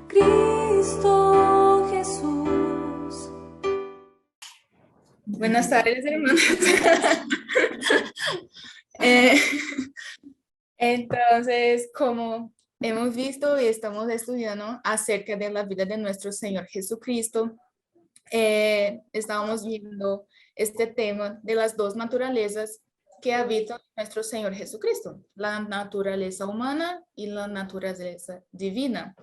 Cristo Jesús. Buenas tardes, hermanos. Eh, entonces, como hemos visto y estamos estudiando acerca de la vida de nuestro Señor Jesucristo, estábamos viendo este tema de las dos naturalezas que habitan nuestro Señor Jesucristo, la naturaleza humana y la naturaleza divina.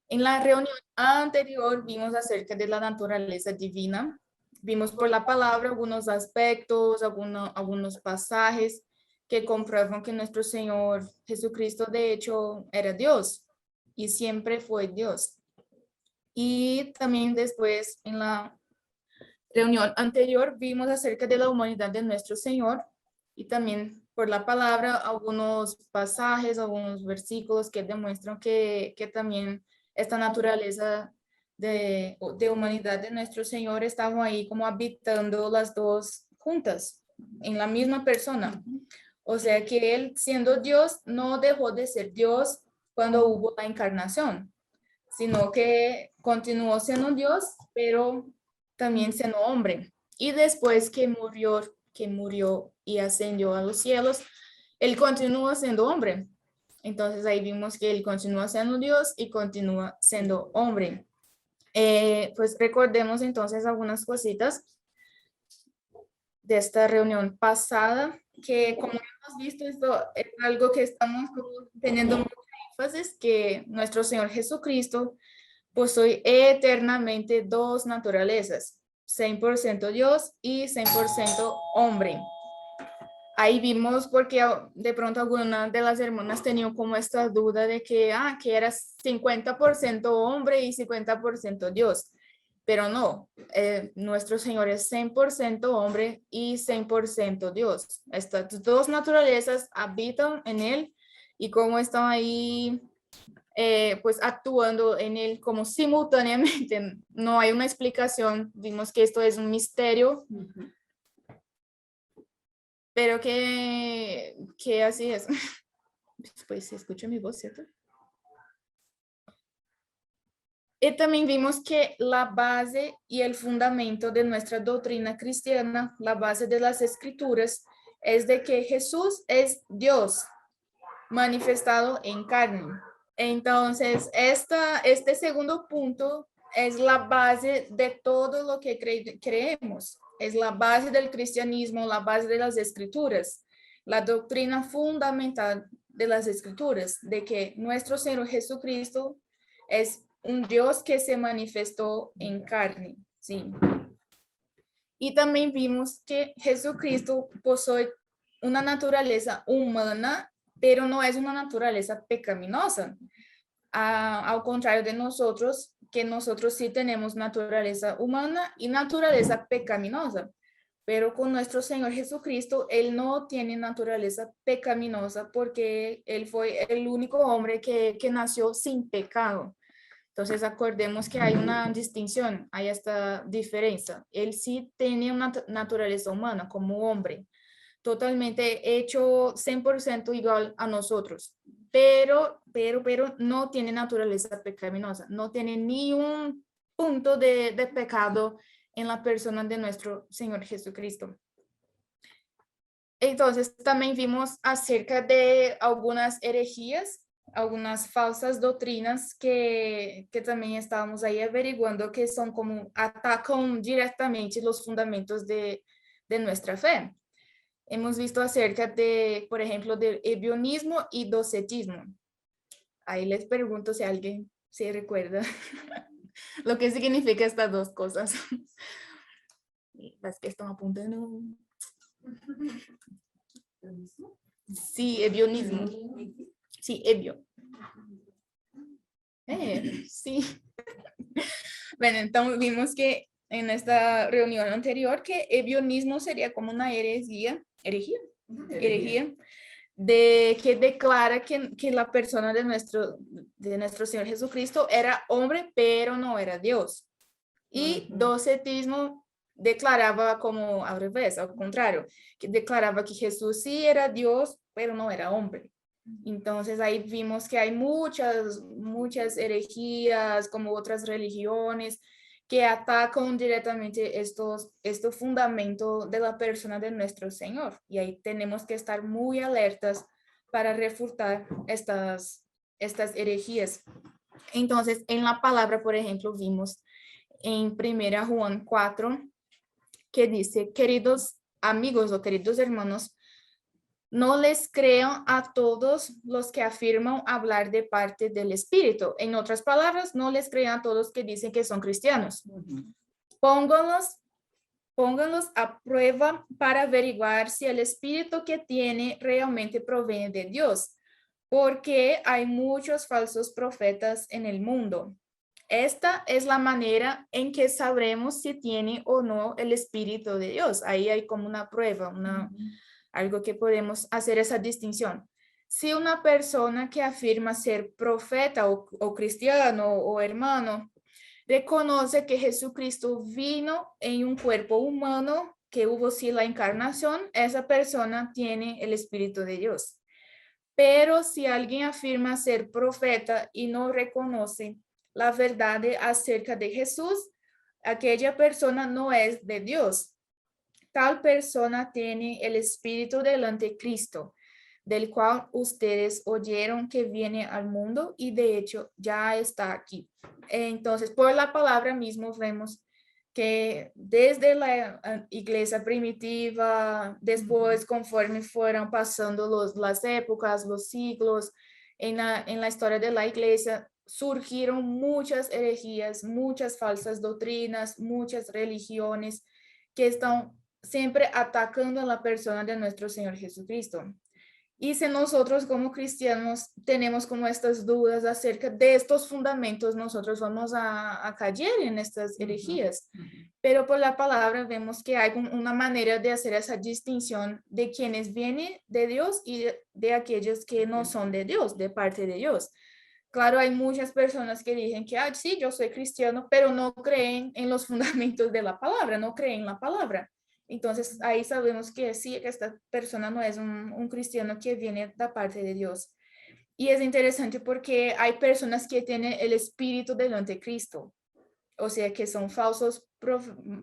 En la reunión anterior vimos acerca de la naturaleza divina, vimos por la palabra algunos aspectos, algunos pasajes que comprueban que nuestro Señor Jesucristo de hecho era Dios y siempre fue Dios. Y también después en la reunión anterior vimos acerca de la humanidad de nuestro Señor y también por la palabra algunos pasajes, algunos versículos que demuestran que también esta naturaleza de humanidad de nuestro Señor estaban ahí como habitando las dos juntas en la misma persona. O sea que Él siendo Dios no dejó de ser Dios cuando hubo la encarnación, sino que continuó siendo Dios, pero también siendo hombre. Y después que murió y ascendió a los cielos, Él continúa siendo hombre. Entonces ahí vimos que Él continúa siendo Dios y continúa siendo hombre. Pues recordemos entonces algunas cositas de esta reunión pasada, que como hemos visto, esto es algo que estamos teniendo mucho énfasis, que nuestro Señor Jesucristo posee eternamente dos naturalezas, 100% Dios y 100% hombre. Ahí vimos porque de pronto alguna de las hermanas tenían como esta duda de que era 50% hombre y 50% Dios. Pero no, nuestro Señor es 100% hombre y 100% Dios. Estas dos naturalezas habitan en Él y como están ahí pues actuando en Él como simultáneamente. No hay una explicación, vimos que esto es un misterio, pero que así es. Pues se escucha mi voz, ¿cierto? Y también vimos que la base y el fundamento de nuestra doctrina cristiana, la base de las escrituras, es de que Jesús es Dios manifestado en carne. Entonces, este segundo punto es la base de todo lo que creemos. Es la base del cristianismo, la base de las escrituras, la doctrina fundamental de las escrituras, de que nuestro Señor Jesucristo es un Dios que se manifestó en carne, ¿sí? Y también vimos que Jesucristo posee una naturaleza humana, pero no es una naturaleza pecaminosa. Al contrario de nosotros, que nosotros sí tenemos naturaleza humana y naturaleza pecaminosa. Pero con nuestro Señor Jesucristo, Él no tiene naturaleza pecaminosa porque Él fue el único hombre que nació sin pecado. Entonces, acordemos que hay una distinción, hay esta diferencia. Él sí tiene una naturaleza humana como hombre, totalmente hecho 100% igual a nosotros, pero no tiene naturaleza pecaminosa, no tiene ni un punto de pecado en la persona de nuestro Señor Jesucristo. Entonces, también vimos acerca de algunas herejías, algunas falsas doctrinas que también estábamos ahí averiguando que son como atacan directamente los fundamentos de nuestra fe. Hemos visto acerca de, por ejemplo, del ebionismo y docetismo. Ahí les pregunto si alguien se recuerda lo que significa estas dos cosas. Las que están apuntando. Sí, ebionismo. Sí, ebio. Sí. Bueno, entonces vimos que en esta reunión anterior que ebionismo sería como una herejía, de que declara que la persona de nuestro Señor Jesucristo era hombre, pero no era Dios. Y docetismo declaraba como al revés, al contrario, que declaraba que Jesús sí era Dios, pero no era hombre. Entonces ahí vimos que hay muchas herejías, como otras religiones, que atacan directamente este fundamento de la persona de nuestro Señor. Y ahí tenemos que estar muy alertas para refutar estas herejías. Entonces, en la palabra, por ejemplo, vimos en 1 Juan 4, que dice, queridos amigos o queridos hermanos, no les crean a todos los que afirman hablar de parte del Espíritu. En otras palabras, no les crean a todos que dicen que son cristianos. Pónganlos a prueba para averiguar si el Espíritu que tiene realmente proviene de Dios, porque hay muchos falsos profetas en el mundo. Esta es la manera en que sabremos si tiene o no el Espíritu de Dios. Ahí hay como una prueba, algo que podemos hacer esa distinción. Si una persona que afirma ser profeta o cristiano o hermano reconoce que Jesucristo vino en un cuerpo humano, que hubo sí la encarnación, esa persona tiene el Espíritu de Dios. Pero si alguien afirma ser profeta y no reconoce la verdad acerca de Jesús, aquella persona no es de Dios. Tal persona tiene el espíritu del anticristo, del cual ustedes oyeron que viene al mundo y de hecho ya está aquí. Entonces, por la palabra mismo vemos que desde la iglesia primitiva, después conforme fueron pasando las épocas, los siglos, en la historia de la iglesia, surgieron muchas herejías, muchas falsas doctrinas, muchas religiones que están siempre atacando a la persona de nuestro Señor Jesucristo. Y si nosotros como cristianos tenemos como estas dudas acerca de estos fundamentos, nosotros vamos a caer en estas herejías. Pero por la palabra vemos que hay una manera de hacer esa distinción de quienes vienen de Dios y de aquellos que no son de Dios, de parte de Dios. Claro, hay muchas personas que dicen que, sí, yo soy cristiano, pero no creen en los fundamentos de la palabra, no creen en la palabra. Entonces, ahí sabemos que sí, que esta persona no es un cristiano que viene de parte de Dios. Y es interesante porque hay personas que tienen el espíritu del anticristo, o sea, que son falsos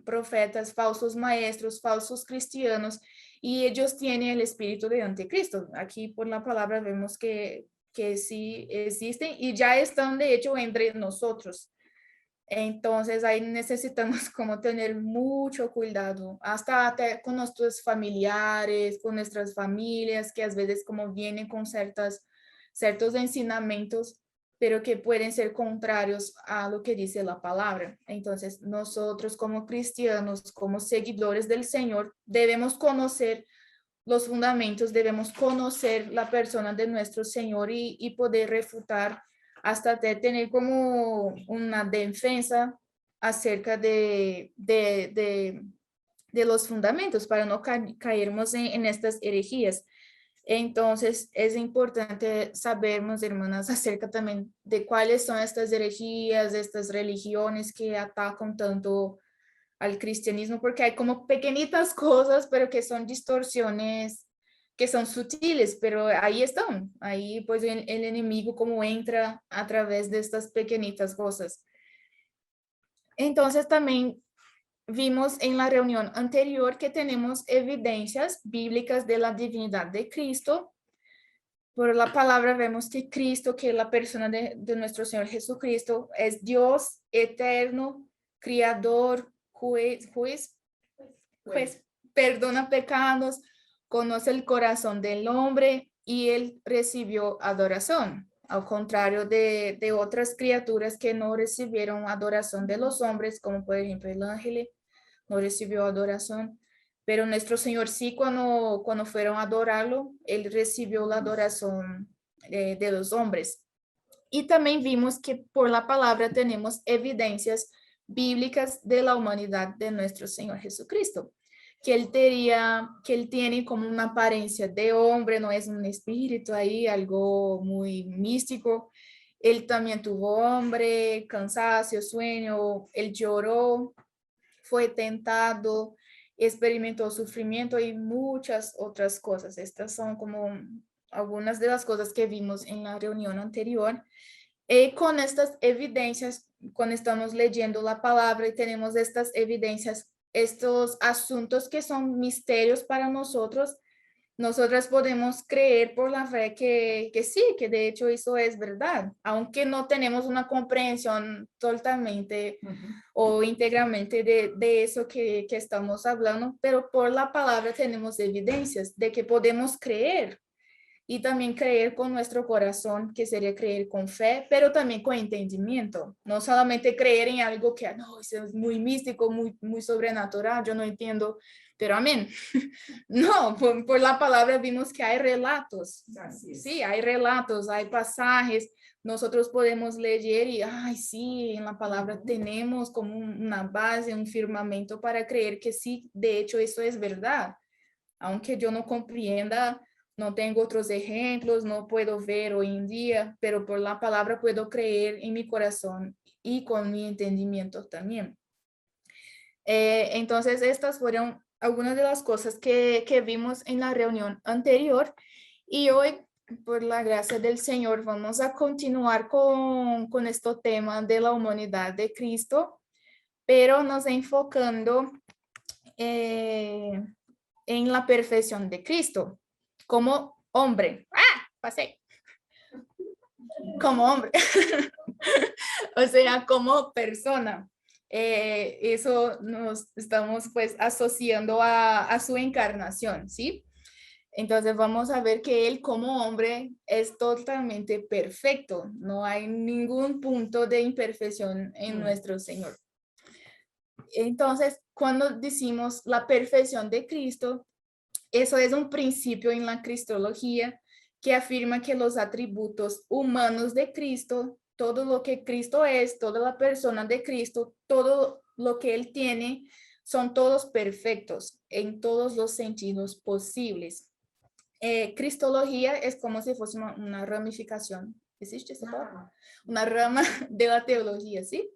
profetas, falsos maestros, falsos cristianos, y ellos tienen el espíritu del anticristo. Aquí por la palabra vemos que sí existen y ya están de hecho entre nosotros. Entonces ahí necesitamos como tener mucho cuidado, hasta con nuestros familiares, con nuestras familias, que a veces como vienen con ciertos ensinamientos, pero que pueden ser contrarios a lo que dice la palabra. Entonces nosotros como cristianos, como seguidores del Señor, debemos conocer los fundamentos, debemos conocer la persona de nuestro Señor y poder refutar hasta tener como una defensa acerca de los fundamentos para no caernos en estas herejías. Entonces, es importante sabernos, hermanas, acerca también de cuáles son estas herejías, estas religiones que atacan tanto al cristianismo, porque hay como pequeñitas cosas, pero que son distorsiones que son sutiles, pero ahí están, ahí pues el enemigo como entra a través de estas pequeñitas cosas. Entonces también vimos en la reunión anterior que tenemos evidencias bíblicas de la divinidad de Cristo. Por la palabra vemos que Cristo, que es la persona de nuestro Señor Jesucristo, es Dios eterno, creador, juez, perdona pecados, conoce el corazón del hombre y él recibió adoración, al contrario de otras criaturas que no recibieron adoración de los hombres, como por ejemplo el ángel no recibió adoración, pero nuestro Señor sí, cuando fueron a adorarlo, él recibió la adoración de los hombres. Y también vimos que por la palabra tenemos evidencias bíblicas de la humanidad de nuestro Señor Jesucristo, que él tiene como una apariencia de hombre, no es un espíritu ahí, algo muy místico. Él también tuvo hambre, cansancio, sueño, él lloró, fue tentado, experimentó sufrimiento y muchas otras cosas. Estas son como algunas de las cosas que vimos en la reunión anterior. Con estas evidencias, cuando estamos leyendo la palabra y tenemos estas evidencias, estos asuntos que son misterios para nosotros, nosotras podemos creer por la fe que sí, que de hecho eso es verdad, aunque no tenemos una comprensión totalmente o íntegramente de eso que estamos hablando, pero por la palabra tenemos evidencias de que podemos creer y también creer con nuestro corazón, que sería creer con fe, pero también con entendimiento. No solamente creer en algo que, no, eso es muy místico, muy sobrenatural, yo no entiendo, pero amén. No, por la palabra vimos que hay relatos. Sí, hay relatos, hay pasajes. Nosotros podemos leer y, ay, sí, en la palabra tenemos como una base, un firmamento para creer que sí, de hecho, eso es verdad. Aunque yo no comprenda, no tengo otros ejemplos, no puedo ver hoy en día, pero por la palabra puedo creer en mi corazón y con mi entendimiento también. Entonces, estas fueron algunas de las cosas que vimos en la reunión anterior y hoy, por la gracia del Señor, vamos a continuar con este tema de la humanidad de Cristo, pero nos enfocando en la perfección de Cristo como hombre. ¡Ah! Pasé. Como hombre. O sea, como persona. Eso nos estamos pues asociando a su encarnación, ¿sí? Entonces vamos a ver que él como hombre es totalmente perfecto. No hay ningún punto de imperfección en nuestro Señor. Entonces, cuando decimos la perfección de Cristo, eso es un principio en la cristología que afirma que los atributos humanos de Cristo, todo lo que Cristo es, toda la persona de Cristo, todo lo que Él tiene, son todos perfectos en todos los sentidos posibles. Cristología es como si fuese una ramificación, ¿existe esa palabra? Una rama de la teología, ¿sí?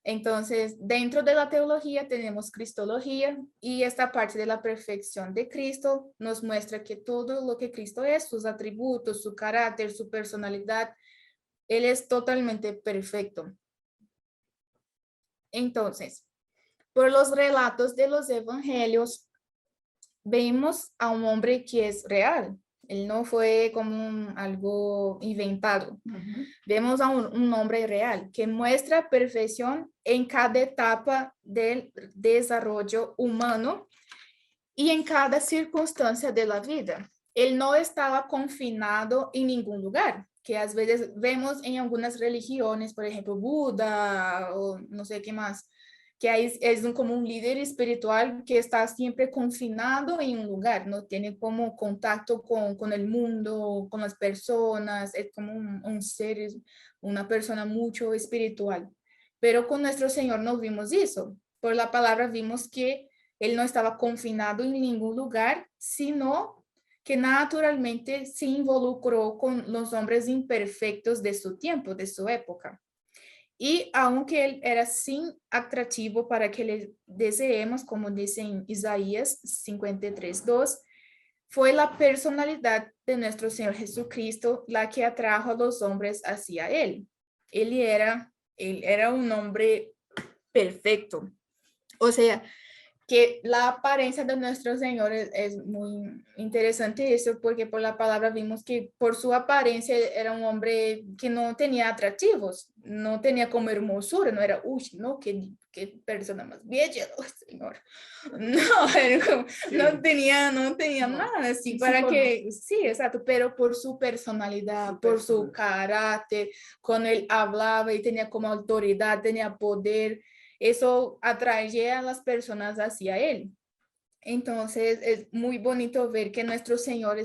Entonces, dentro de la teología tenemos cristología y esta parte de la perfección de Cristo nos muestra que todo lo que Cristo es, sus atributos, su carácter, su personalidad, Él es totalmente perfecto. Entonces, por los relatos de los evangelios, vemos a un hombre que es real. Él no fue como algo inventado. Vemos a un hombre real que muestra perfección en cada etapa del desarrollo humano y en cada circunstancia de la vida. Él no estaba confinado en ningún lugar, que a veces vemos en algunas religiones, por ejemplo, Buda o no sé qué más, que es como un líder espiritual que está siempre confinado en un lugar, no tiene como contacto con el mundo, con las personas, es como un ser, una persona mucho espiritual. Pero con nuestro Señor no vimos eso. Por la palabra vimos que Él no estaba confinado en ningún lugar, sino que naturalmente se involucró con los hombres imperfectos de su tiempo, de su época. Y aunque él era sin atractivo para que le deseemos, como dice en Isaías 53:2, fue la personalidad de nuestro Señor Jesucristo la que atrajo a los hombres hacia él. Él era un hombre perfecto. O sea, que la apariencia de nuestro Señor es muy interesante eso, porque por la palabra vimos que por su apariencia era un hombre que no tenía atractivos, no tenía como hermosura, no era, uy, no, qué persona más bella, oh, Señor. No, no tenía nada así sí, para que, sí, exacto, pero por su personalidad, por su carácter, con él hablaba y tenía como autoridad, tenía poder, eso atraía a las personas hacia él. Entonces es muy bonito ver que nuestro Señor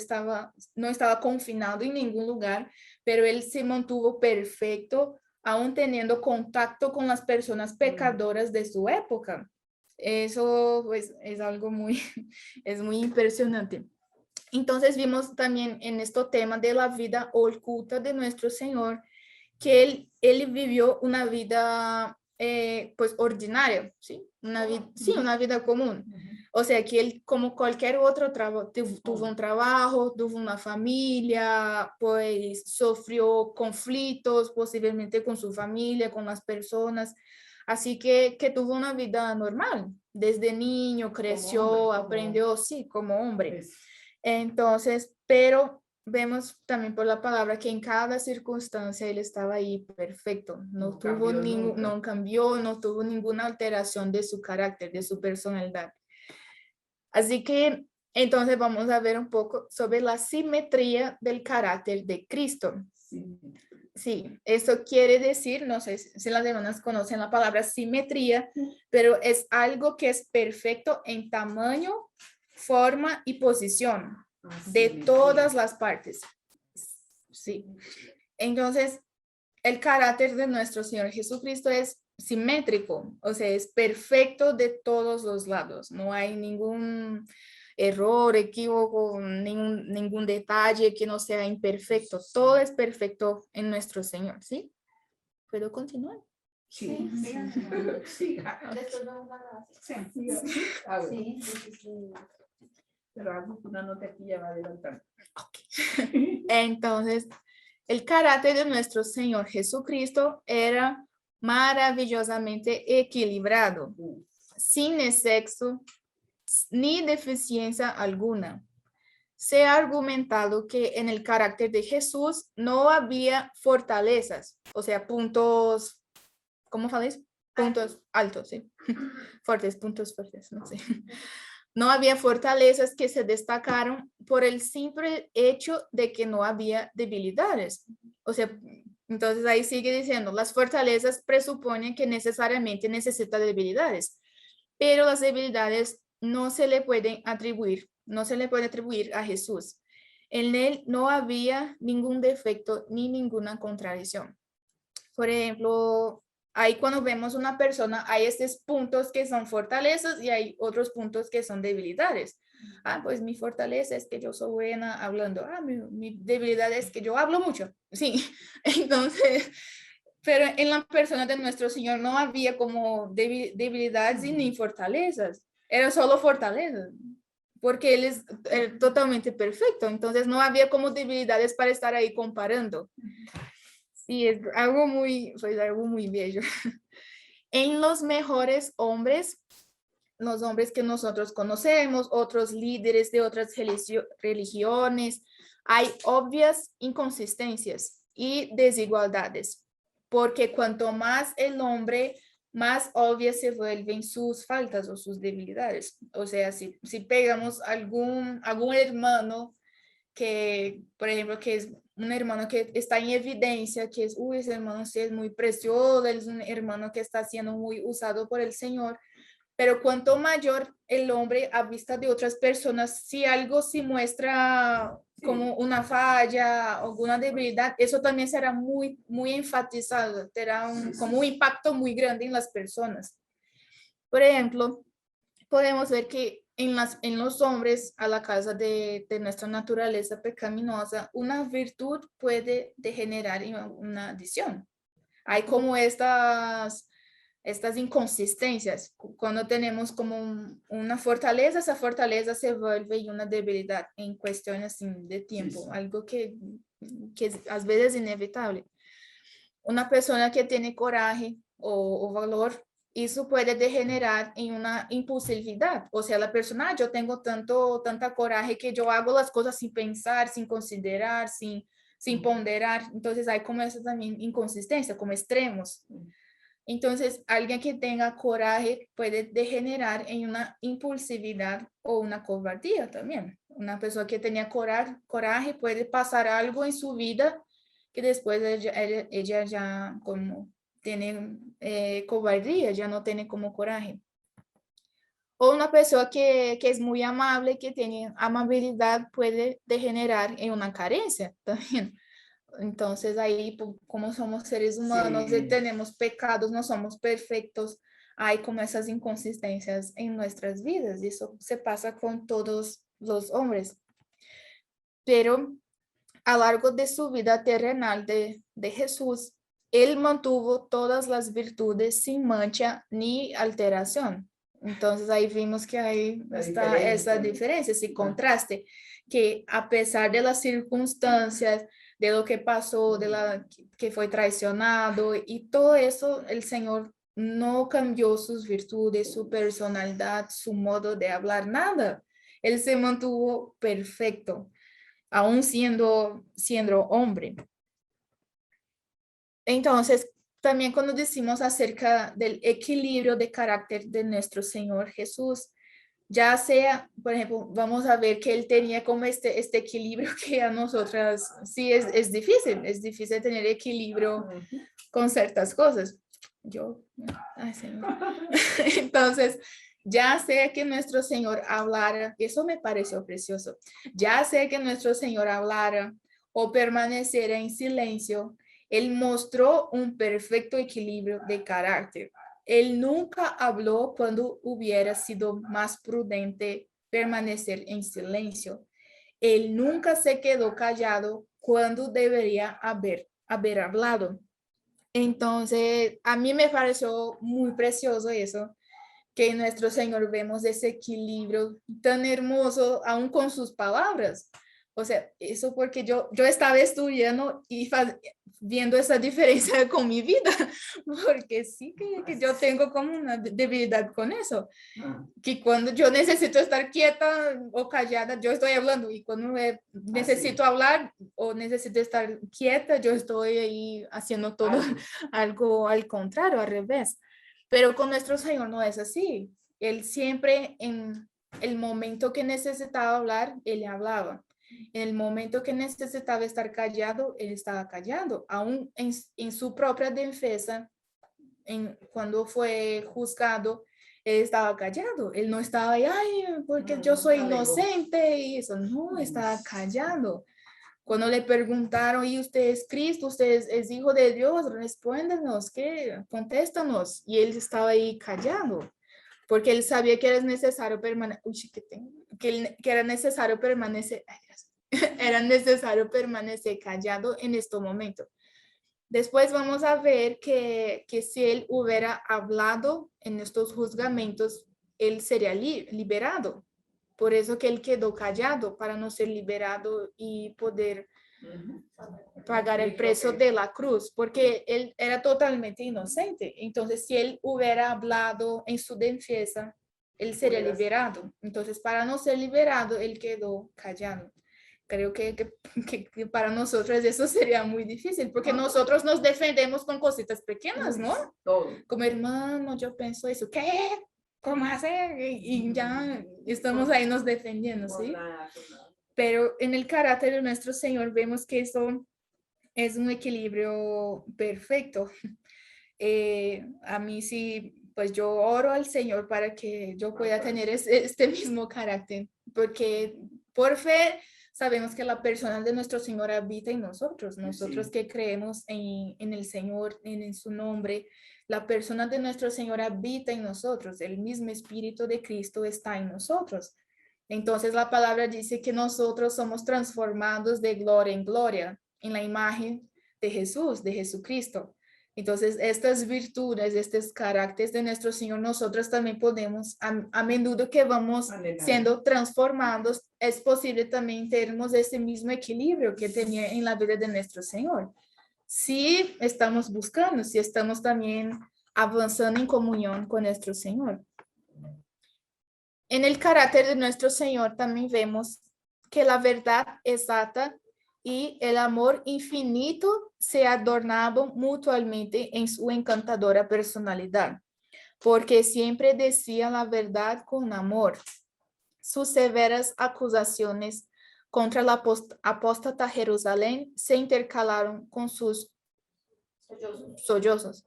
no estaba confinado en ningún lugar, pero él se mantuvo perfecto, aún teniendo contacto con las personas pecadoras de su época. Eso pues es algo es muy impresionante. Entonces vimos también en este tema de la vida oculta de nuestro Señor, que él vivió una vida pues ordinaria, ¿sí? Una vida común. O sea, que él, como cualquier otro, tuvo un trabajo, tuvo una familia, pues sufrió conflictos posiblemente con su familia, con las personas. Así que tuvo una vida normal. Desde niño creció, aprendió, sí, como hombre. Entonces, pero vemos también por la palabra que en cada circunstancia él estaba ahí perfecto. No tuvo ningún, no cambió, no tuvo ninguna alteración de su carácter, de su personalidad. Así que entonces vamos a ver un poco sobre la simetría del carácter de Cristo. Sí, eso quiere decir, no sé si las hermanas conocen la palabra simetría, pero es algo que es perfecto en tamaño, forma y posición de todas las partes. Sí. Entonces, el carácter de nuestro Señor Jesucristo es simétrico, o sea, es perfecto de todos los lados. No hay ningún error, equívoco, ningún detalle que no sea imperfecto. Todo es perfecto en nuestro Señor, ¿sí? ¿Puedo continuar? Sí, siga. Después vamos a la... Sí. Sí, sí. Pero hago una nota aquí ya va adelantando. Entonces, el carácter de nuestro Señor Jesucristo era maravillosamente equilibrado, sin exceso ni deficiencia alguna. Se ha argumentado que en el carácter de Jesús no había fortalezas, o sea, puntos, ¿cómo faléis? Puntos altos, sí. Fuertes, puntos fuertes, no sé. No había fortalezas que se destacaron por el simple hecho de que no había debilidades. O sea, entonces ahí sigue diciendo, las fortalezas presuponen que necesariamente necesita debilidades, pero las debilidades no se le pueden atribuir, no se le puede atribuir a Jesús. En él no había ningún defecto ni ninguna contradicción. Por ejemplo, ahí cuando vemos una persona, hay estos puntos que son fortalezas y hay otros puntos que son debilidades. Ah, pues mi fortaleza es que yo soy buena hablando. Ah, mi debilidad es que yo hablo mucho. Sí, entonces, pero en la persona de nuestro Señor no había como debilidades ni fortalezas. Era solo fortalezas, porque Él es totalmente perfecto. Entonces no había como debilidades para estar ahí comparando. Sí, es algo muy bello. En los mejores hombres, los hombres que nosotros conocemos, otros líderes de otras religiones, hay obvias inconsistencias y desigualdades, porque cuanto más el hombre, más obvias se vuelven sus faltas o sus debilidades. O sea, si pegamos algún hermano que, por ejemplo, que es un hermano que está en evidencia, que es, uy, ese hermano sí es muy precioso, es un hermano que está siendo muy usado por el Señor, pero cuanto mayor el hombre a vista de otras personas, si algo se muestra como una falla, alguna debilidad, eso también será muy enfatizado, tendrá como un impacto muy grande en las personas. Por ejemplo, podemos ver que en los hombres, a la causa de nuestra naturaleza pecaminosa, una virtud puede degenerar en una adicción. Hay como estas inconsistencias. Cuando tenemos como una fortaleza, esa fortaleza se vuelve una debilidad en cuestiones de tiempo, algo que a veces es inevitable. Una persona que tiene coraje o valor, eso puede degenerar en una impulsividad. O sea, la persona, yo tengo tanta coraje que yo hago las cosas sin pensar, sin considerar, sin ponderar. Entonces hay como esa también inconsistencia, como extremos. Entonces, alguien que tenga coraje puede degenerar en una impulsividad o una cobardía también. Una persona que tenía coraje puede pasar algo en su vida que después ella ya como tiene cobardía, ya no tiene como coraje. O una persona que es muy amable, que tiene amabilidad, puede degenerar en una carencia también. Entonces ahí, como somos seres humanos y tenemos pecados, no somos perfectos, hay como esas inconsistencias en nuestras vidas y eso se pasa con todos los hombres. Pero a lo largo de su vida terrenal de Jesús, él mantuvo todas las virtudes sin mancha ni alteración. Entonces ahí vimos que ahí La está diferencia, esa ¿no? diferencia, ese contraste, que a pesar de las circunstancias, de lo que pasó, que fue traicionado y todo eso, el Señor no cambió sus virtudes, su personalidad, su modo de hablar, nada. Él se mantuvo perfecto, aún siendo hombre. Entonces, también cuando decimos acerca del equilibrio de carácter de nuestro Señor Jesús, ya sea, por ejemplo, vamos a ver que él tenía como este equilibrio que a nosotras sí es difícil tener equilibrio con ciertas cosas. Ay, Señor. Entonces, ya sea que nuestro Señor hablara, eso me pareció precioso, ya sea que nuestro Señor hablara o permaneciera en silencio, él mostró un perfecto equilibrio de carácter. Él nunca habló cuando hubiera sido más prudente permanecer en silencio. Él nunca se quedó callado cuando debería haber hablado. Entonces, a mí me pareció muy precioso eso, que en nuestro Señor vemos ese equilibrio tan hermoso, aún con sus palabras. O sea, eso porque yo estaba estudiando y viendo esa diferencia con mi vida, porque sí que yo tengo como una debilidad con eso, que cuando yo necesito estar quieta o callada, yo estoy hablando, y cuando necesito hablar o necesito estar quieta, yo estoy ahí haciendo todo algo al contrario, al revés. Pero con nuestro Señor no es así. Él siempre en el momento que necesitaba hablar, Él hablaba. En el momento que necesitaba estar callado, Él estaba callando. Aún en su propia defensa, cuando fue juzgado, Él estaba callado. Él no estaba ahí, ay, porque yo soy inocente y eso. No, estaba callado. Cuando le preguntaron, ¿y usted es Cristo? ¿Usted es hijo de Dios? Respóndenos, ¿qué? Contéstanos. Y él estaba ahí callado, porque él sabía que era necesario permanecer, que era necesario permanecer, era necesario permanecer callado en este momento. Después vamos a ver que si él hubiera hablado en estos juzgamientos, él sería liberado. Por eso que él quedó callado, para no ser liberado y poder pagar el precio de la cruz, porque él era totalmente inocente. Entonces, si él hubiera hablado en su defensa, él sería liberado. Entonces, para no ser liberado, él quedó callado. Creo que para nosotros eso sería muy difícil, porque nosotros nos defendemos con cositas pequeñas, ¿no? Todo. Como hermano, yo pienso eso, ¿qué? ¿Cómo hacer? Y ya estamos ahí nos defendiendo, ¿sí? Pero en el carácter de nuestro Señor vemos que eso es un equilibrio perfecto. A mí sí, pues yo oro al Señor para que yo pueda tener este mismo carácter, porque por fe sabemos que la persona de nuestro Señor habita en nosotros, nosotros que creemos en el Señor, en su nombre. La persona de nuestro Señor habita en nosotros, el mismo Espíritu de Cristo está en nosotros. Entonces la palabra dice que nosotros somos transformados de gloria en gloria en la imagen de Jesús, de Jesucristo. Entonces, estas virtudes, estos caracteres de nuestro Señor, nosotros también podemos, a menudo que vamos siendo transformados, es posible también tenernos ese mismo equilibrio que tenía en la vida de nuestro Señor. Si estamos buscando, si estamos también avanzando en comunión con nuestro Señor. En el carácter de nuestro Señor también vemos que la verdad exacta y el amor infinito se adornaban mutuamente en su encantadora personalidad, porque siempre decía la verdad con amor. Sus severas acusaciones contra la apóstata Jerusalén se intercalaron con sus sollozos.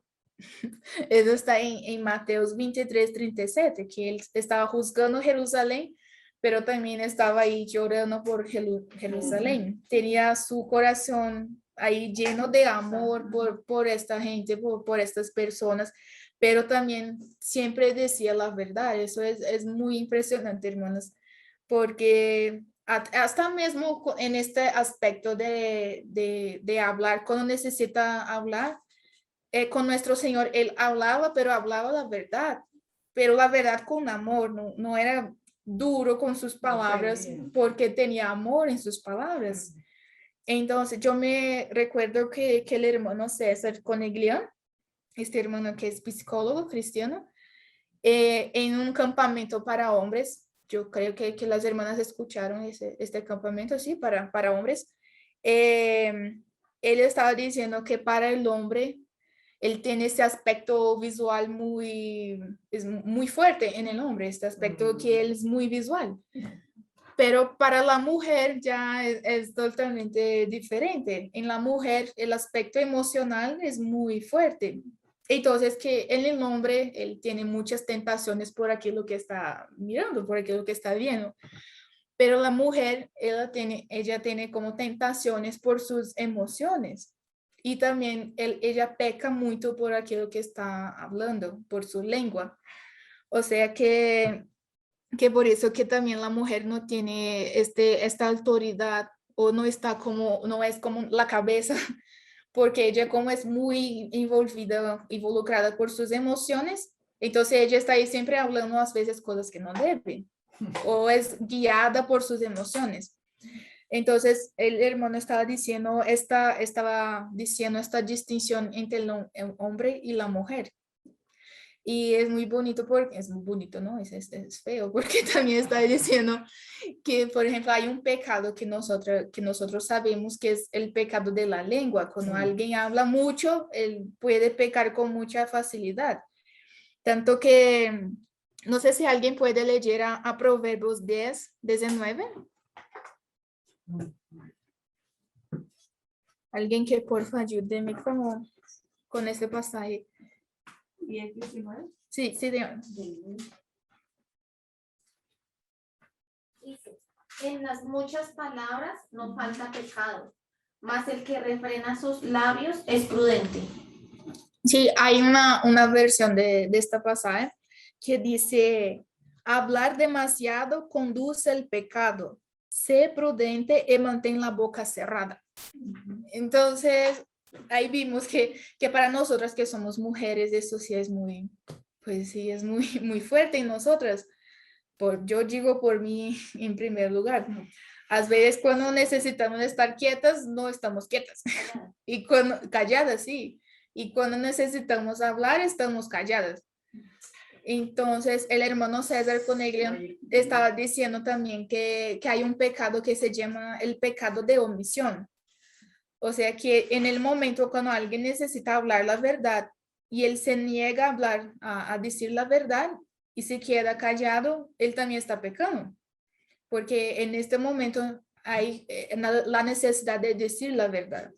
Eso está en Mateos 23:37, que él estaba juzgando Jerusalén, pero también estaba ahí llorando por Jerusalén. Tenía su corazón ahí lleno de amor por esta gente, por estas personas, pero también siempre decía la verdad. Eso es muy impresionante, hermanos, porque hasta mismo en este aspecto de hablar, cuando necesita hablar, con nuestro Señor, él hablaba, pero hablaba la verdad. pero la verdad con amor, no era duro con sus palabras bien. porque tenía amor en sus palabras. Entonces yo me recuerdo que el hermano César Coneglian, este hermano que es psicólogo cristiano, en un campamento para hombres, yo creo que las hermanas escucharon este campamento, sí, para hombres, él estaba diciendo que para el hombre, él tiene este aspecto visual es muy fuerte en el hombre, este aspecto que él es muy visual. Pero para la mujer ya es totalmente diferente. En la mujer el aspecto emocional es muy fuerte. Entonces que en el hombre él tiene muchas tentaciones por aquello que está mirando, por aquello que está viendo. Pero la mujer, ella tiene como tentaciones por sus emociones. Y también ella peca mucho por aquello que está hablando, por su lengua. O sea que por eso que también la mujer no tiene esta autoridad o no está como, no es como la cabeza, porque ella como es muy involucrada por sus emociones, entonces ella está ahí siempre hablando a veces cosas que no debe, o es guiada por sus emociones. Entonces el hermano estaba diciendo esta distinción entre el hombre y la mujer. Y es muy bonito porque es muy bonito, ¿no? Es feo porque también está diciendo que, por ejemplo, hay un pecado que nosotros sabemos que es el pecado de la lengua. Cuando alguien habla mucho, él puede pecar con mucha facilidad. Tanto que, no sé si alguien puede leer a Proverbios 10:19. Alguien que porfa ayúdeme con este pasaje. 10:19. Sí, sí, Dice, en las muchas palabras no falta pecado, mas el que refrena sus labios es prudente. Sí, hay una versión de esta pasaje que dice, hablar demasiado conduce al pecado, sé prudente y mantén la boca cerrada. Entonces, ahí vimos que para nosotras que somos mujeres, eso sí es muy, pues sí, es muy, muy fuerte en nosotras. Yo digo por mí en primer lugar. A veces cuando necesitamos estar quietas, no estamos quietas. Y cuando, calladas, sí. Y cuando necesitamos hablar, estamos calladas. Entonces, el hermano César Coneglian estaba diciendo también que hay un pecado que se llama el pecado de omisión. O sea, que en el momento cuando alguien necesita hablar la verdad y él se niega a hablar, a decir la verdad y se queda callado, él también está pecando. Porque en este momento hay la necesidad de decir la verdad.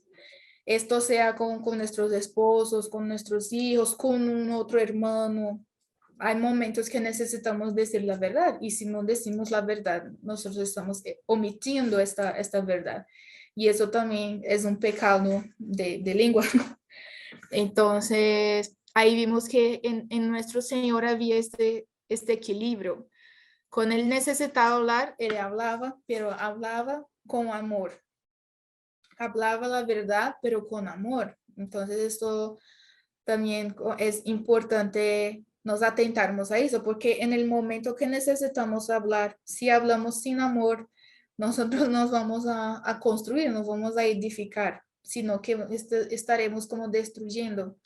Esto sea con nuestros esposos, con nuestros hijos, con un otro hermano. Hay momentos que necesitamos decir la verdad y si no decimos la verdad, nosotros estamos omitiendo esta verdad. Y eso también es un pecado de lengua. Entonces, ahí vimos que en nuestro Señor había este equilibrio. Cuando él necesitaba hablar, él hablaba, pero hablaba con amor. Hablaba la verdad, pero con amor. Entonces, esto también es importante nos atentarnos a eso, porque en el momento que necesitamos hablar, si hablamos sin amor, nosotros nos vamos a construir, nos vamos a edificar, sino que estaremos como destruyendo.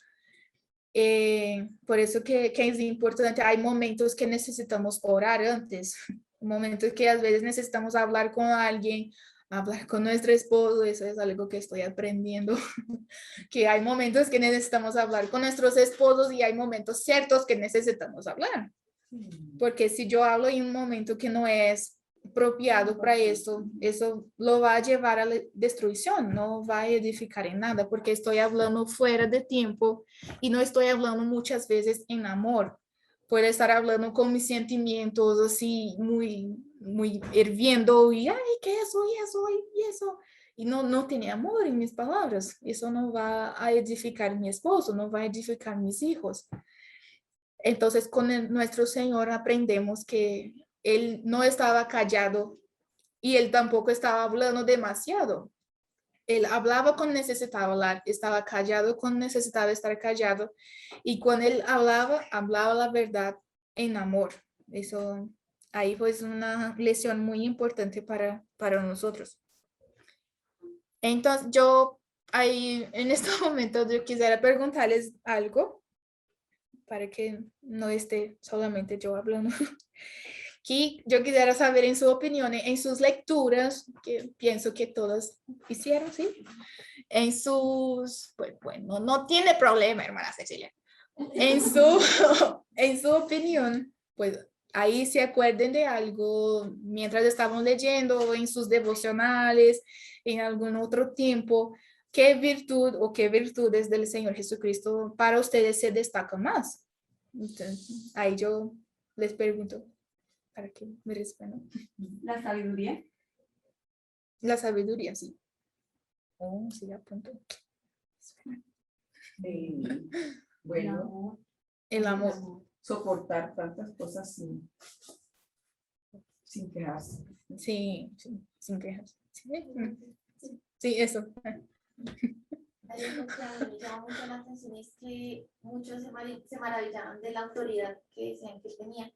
Por eso que es importante, hay momentos que necesitamos orar antes, momentos que a veces necesitamos hablar con alguien, hablar con nuestro esposo, eso es algo que estoy aprendiendo, que hay momentos que necesitamos hablar con nuestros esposos y hay momentos ciertos que necesitamos hablar, porque si yo hablo en un momento que no es apropiado para eso lo va a llevar a la destrucción, no va a edificar en nada, porque estoy hablando fuera de tiempo y no estoy hablando muchas veces en amor. Puedo estar hablando con mis sentimientos así muy, muy hirviendo y, ay, que eso y eso y eso. Y no tiene amor en mis palabras. Eso no va a edificar mi esposo, no va a edificar mis hijos. Entonces, con nuestro Señor aprendemos que Él no estaba callado y Él tampoco estaba hablando demasiado. Él hablaba cuando necesitaba hablar, estaba callado cuando necesitaba estar callado. Y cuando Él hablaba la verdad en amor. Eso ahí fue una lección muy importante para nosotros. Entonces, yo ahí en este momento yo quisiera preguntarles algo para que no esté solamente yo hablando. Que yo quisiera saber en su opinión, en sus lecturas, que pienso que todas hicieron, ¿sí? En sus, pues bueno, no tiene problema, hermana Cecilia. En su opinión, pues ahí se acuerden de algo mientras estaban leyendo, en sus devocionales, en algún otro tiempo, ¿qué virtud o qué virtudes del Señor Jesucristo para ustedes se destacan más? Entonces, ahí yo les pregunto para que me respondan. La sabiduría. La sabiduría, sí. Oh, sí, apunto. Bueno, El amor. soportar tantas cosas sin quejarse. Sí, sí, sin quejas. Sí, sí, eso. Hay algo que a mí me llama mucho la atención, es que muchos se maravillaban de la autoridad que decían que él tenía.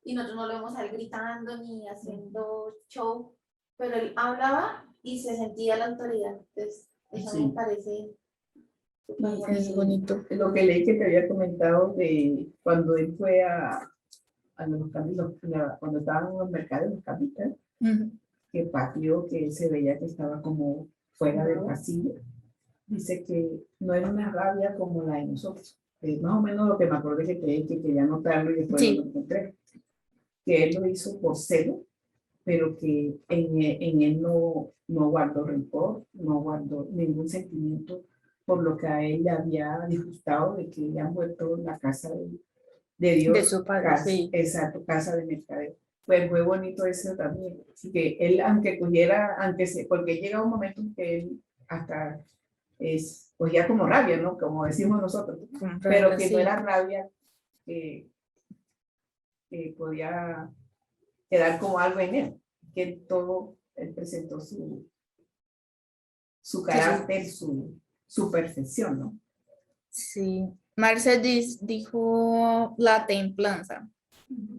Y nosotros no lo vemos a él gritando ni haciendo show, pero él hablaba y se sentía la autoridad. Entonces, eso Sí. me parece súper bonito. Es bonito. Lo que leí que te había comentado de cuando él fue a los caminos, cuando estaban en los mercados, los capitales, Ujú. que pateó, que se veía que estaba como fuera del pasillo. Dice que no era una rabia como la de nosotros. Más o menos lo que me acordé que quería anotarlo y después Sí. lo encontré. Que él lo hizo por celo, pero que en él no guardó rencor, no guardó ningún sentimiento por lo que a él le había disgustado de que le han vuelto la casa de Dios. De su padre, casa, sí. exacto, casa de mercadeo. Pues fue bonito eso también. Así que él, aunque cogiera, porque llega un momento en que él hasta cogía como rabia, ¿no? Como decimos nosotros, pero que no Sí. era rabia que podía quedar como algo en él, que en todo él presentó su carácter, su perfección, ¿no? Sí. Marcia dijo la templanza.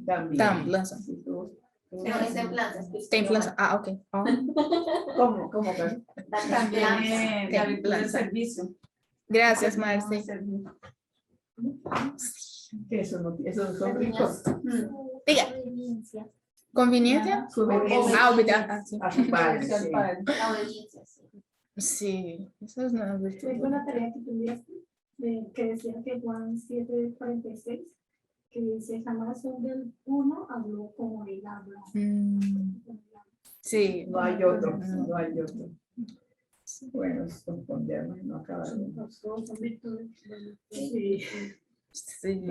También. Templanza. Sí, No es templanza, es que Templanza. Ah, ok. Oh. ¿Cómo? la También templanza. la virtud del Templanza. servicio. Gracias, Servir, Marcia. servir. Que eso son Las ricos. niñas, Diga. obediencia. ¿Conveniencia? Su obediencia Ah, obediencia. Ah, sí. a su padre. Obedecer al Sí. padre. La obediencia, sí. Sí, eso es una virtud. Fue con la tarea que tuviste, que decía que Juan 7:46, que dice, jamás uno habló como él habla. Sí. No hay otro, no hay otro. Bueno, respondernos no acaba de. Son virtudes. Sí. Sí.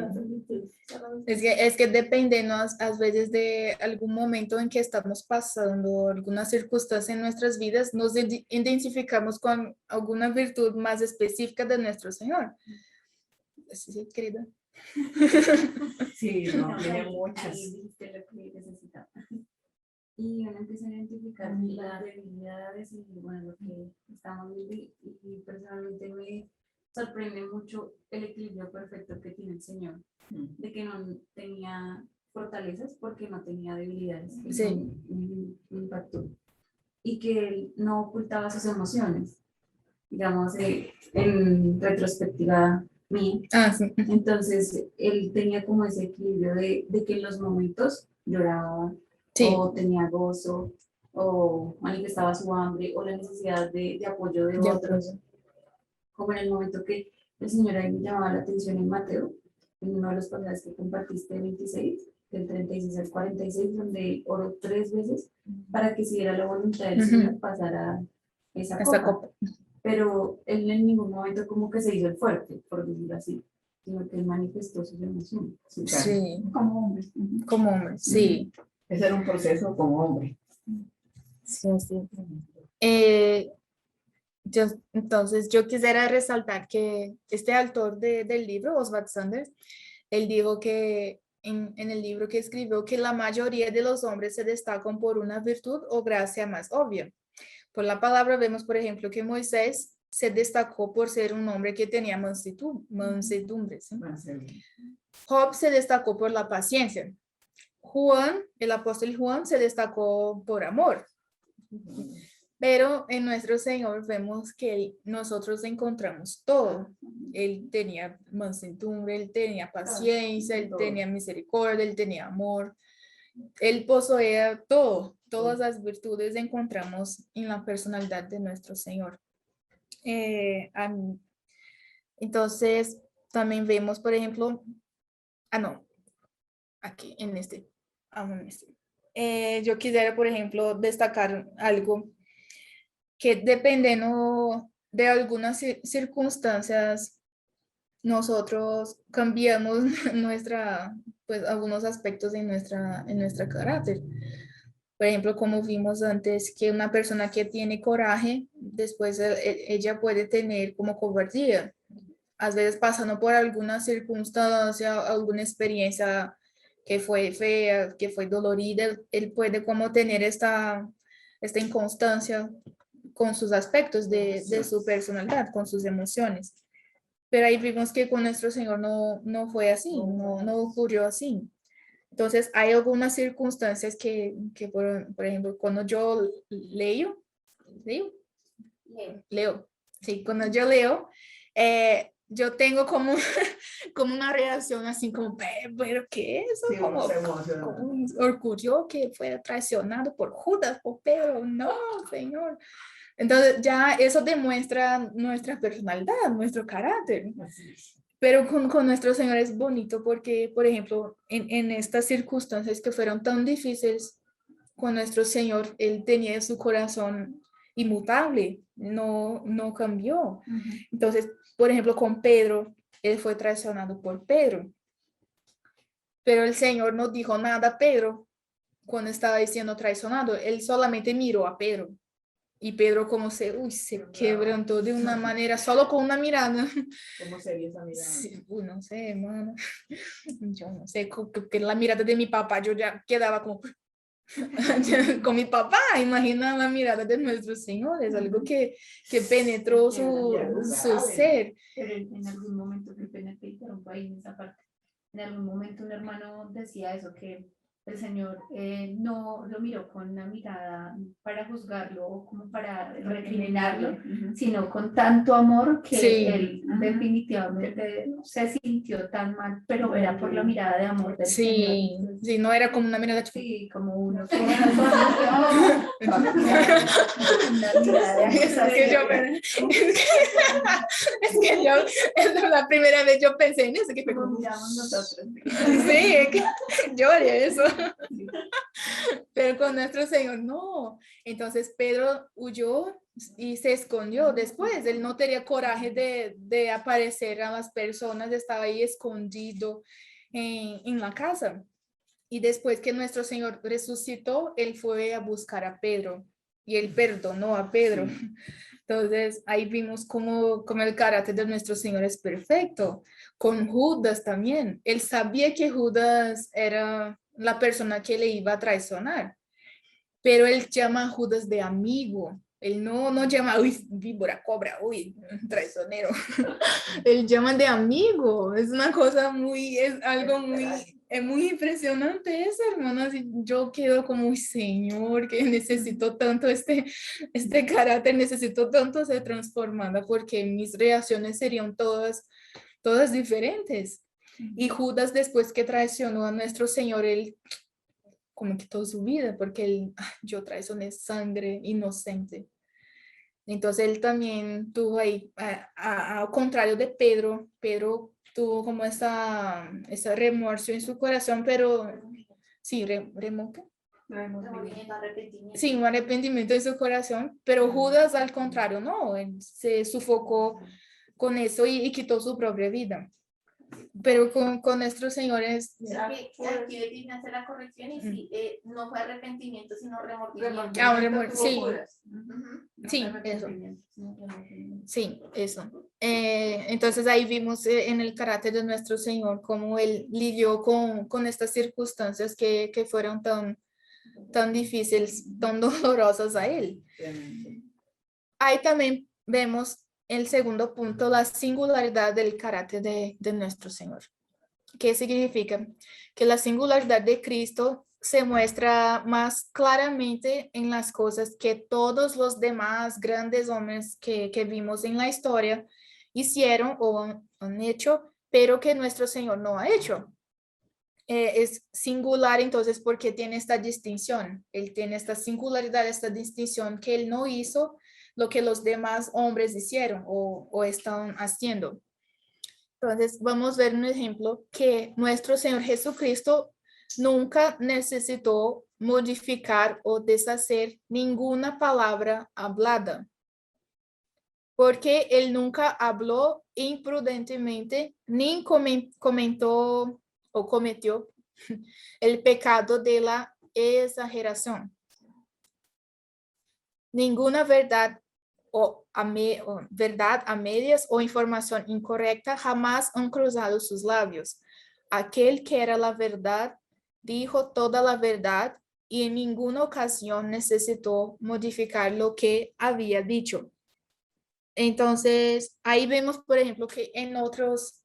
Es que depende, ¿no? A veces de algún momento en que estamos pasando alguna circunstancia en nuestras vidas, nos identificamos con alguna virtud más específica de nuestro Señor. Sí, querida. Sí, no, tiene muchas. Ahí dijiste lo que necesitaba. Y uno empieza a identificar las debilidades y bueno, lo que estamos viendo y personalmente me sorprende mucho el equilibrio perfecto que tiene el Señor, de que no tenía fortalezas porque no tenía debilidades. Sí. Eso me impactó. Y que él no ocultaba sus emociones, digamos, en retrospectiva mía. Ah, sí. Entonces, él tenía como ese equilibrio de que en los momentos lloraba, Sí. o tenía gozo, o manifestaba su hambre, o la necesidad de apoyo de De otros, acuerdo. como en el momento que el Señor ahí me llamaba la atención en Mateo, en uno de los pasajes que compartiste, 26, del 36 al 46, donde oró 3 veces para que si era la voluntad del Ujú. Señor pasara esa Esa copa. copa. Pero él en ningún momento como que se hizo el fuerte, por decirlo así, sino que él manifestó sus emociones. Sí, Como hombre. como hombre, sí. Ese era un proceso como hombre. Sí, sí. Entonces, yo quisiera resaltar que este autor del libro, Oswald Sanders, él dijo que en el libro que escribió que la mayoría de los hombres se destacan por una virtud o gracia más obvia. Por la palabra vemos, por ejemplo, que Moisés se destacó por ser un hombre que tenía mansedumbre. ¿Sí? Job se destacó por la paciencia. Juan, el apóstol Juan, se destacó por amor. Pero en nuestro Señor vemos que nosotros encontramos todo. Él tenía mansedumbre, él tenía paciencia, él tenía misericordia, él tenía amor. Él poseía todo. Todas las virtudes encontramos en la personalidad de nuestro Señor. Entonces, también vemos, por ejemplo, aquí en este. Yo quisiera, por ejemplo, destacar algo que dependiendo de algunas circunstancias, nosotros cambiamos algunos aspectos en nuestra carácter. Por ejemplo, como vimos antes, que una persona que tiene coraje, después ella puede tener como cobardía. A veces pasando por alguna circunstancia, alguna experiencia que fue fea, que fue dolorida, él puede como tener esta inconstancia con sus aspectos de su personalidad, con sus emociones. Pero ahí vimos que con nuestro Señor no fue así, no ocurrió así. Entonces, hay algunas circunstancias que por ejemplo, cuando yo leo, sí, cuando yo leo, yo tengo como, como una reacción así como, pero ¿qué es eso? Sí, como un orgullo que fue traicionado por Judas, por Pedro, no, Señor. Entonces ya eso demuestra nuestra personalidad, nuestro carácter. Pero con nuestro Señor es bonito porque, por ejemplo, en estas circunstancias que fueron tan difíciles, con nuestro Señor, Él tenía su corazón inmutable, no cambió. Entonces, por ejemplo, con Pedro, Él fue traicionado por Pedro. Pero el Señor no dijo nada a Pedro cuando estaba siendo traicionado. Él solamente miró a Pedro. Y Pedro como se quebrantó de una manera, solo con una mirada. ¿Cómo sería esa mirada? Sí, no sé, hermano. Yo no sé, que la mirada de mi papá, yo ya quedaba como con mi papá. Imagina la mirada de nuestro Señor, es algo que penetró su ser. Pero en algún momento, que pena que interrumpa ahí en esa parte, en algún momento un hermano decía eso, que el Señor no lo miró con una mirada para juzgarlo o como para recriminarlo, sino con tanto amor que Sí. él definitivamente se sintió tan mal, pero era por la mirada de amor del Señor. Sí, sí, no era como una mirada chiquita. Sí, como uno. Una mirada de Es que yo, la primera vez yo pensé en eso, que fue como, nosotros. sí, yo haría eso. Pero con nuestro Señor no. Entonces Pedro huyó y se escondió después. Él no tenía coraje de aparecer a las personas, estaba ahí escondido en la casa. Y después que nuestro Señor resucitó, él fue a buscar a Pedro y él perdonó a Pedro. Sí. Entonces ahí vimos cómo el carácter de nuestro Señor es perfecto. Con Judas también. Él sabía que Judas era la persona que le iba a traicionar, pero él llama a Judas de amigo. Él no llama, uy, víbora, cobra, uy, traicionero. Él llama de amigo. Es una cosa es muy impresionante eso, hermanas. Yo quedo como, uy, Señor, que necesito tanto este carácter, necesito tanto ser transformada porque mis reacciones serían todas diferentes. Y Judas, después que traicionó a nuestro Señor, él como que toda su vida, porque yo traicioné sangre inocente. Entonces él también tuvo ahí, al contrario de Pedro tuvo como esa remorso en su corazón, pero sí, sí, un arrepentimiento en su corazón, pero Judas al contrario, no, él se sofocó con eso y quitó su propia vida. Pero con nuestros señores. Aquí Betty me hace la corrección y sí, no fue arrepentimiento, sino remordimiento. Sí. Sí, eso. Sí, eso. Entonces ahí vimos en el carácter de nuestro Señor cómo Él lidió con estas circunstancias que fueron tan difíciles, tan dolorosas a Él. Ahí también vemos el segundo punto, la singularidad del carácter de nuestro Señor. ¿Qué significa? Que la singularidad de Cristo se muestra más claramente en las cosas que todos los demás grandes hombres que vimos en la historia hicieron o han hecho, pero que nuestro Señor no ha hecho. Es singular entonces porque tiene esta distinción. Él tiene esta singularidad, esta distinción que él no hizo lo que los demás hombres hicieron o están haciendo. Entonces, vamos a ver un ejemplo que nuestro Señor Jesucristo nunca necesitó modificar o deshacer ninguna palabra hablada, porque Él nunca habló imprudentemente, ni comentó o cometió el pecado de la exageración. Ninguna verdad o verdad a medias o información incorrecta jamás han cruzado sus labios. Aquel que era la verdad dijo toda la verdad y en ninguna ocasión necesitó modificar lo que había dicho. Entonces, ahí vemos, por ejemplo, que en otras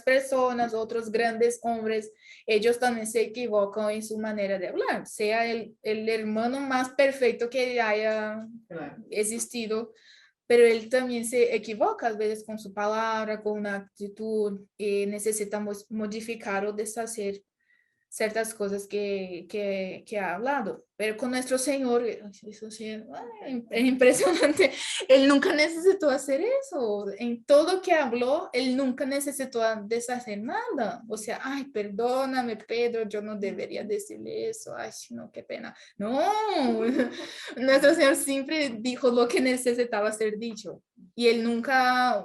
personas, otros grandes hombres, ellos también se equivocan en su manera de hablar, sea el hermano más perfecto que haya existido, pero él también se equivoca a veces con su palabra, con una actitud, y necesitamos modificar o deshacer ciertas cosas que ha hablado. Pero con nuestro Señor, eso sí, es impresionante. Él nunca necesitó hacer eso. En todo que habló, él nunca necesitó deshacer nada. O sea, ay, perdóname, Pedro, yo no debería decirle eso. Ay, no, qué pena. No, nuestro Señor siempre dijo lo que necesitaba ser dicho. Y él nunca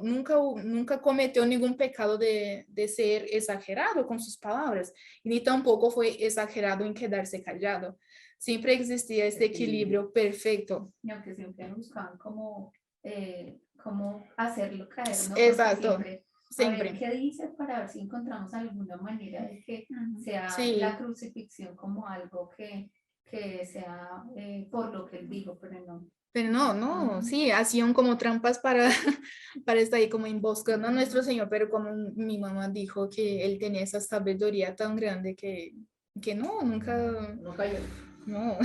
cometió ningún pecado de ser exagerado con sus palabras, ni tampoco fue exagerado en quedarse callado. Siempre existía este equilibrio perfecto. Y aunque siempre buscaban cómo hacerlo caer, ¿no? Porque Exacto, siempre. A ver siempre. qué dice para ver si encontramos alguna manera de que sea Sí. la crucifixión como algo que sea por lo que él dijo, pero no. Pero no, sí, hacían como trampas para, para estar ahí como emboscando a nuestro Señor, pero como mi mamá dijo que él tenía esa sabiduría tan grande que no, nunca, No cayó. no.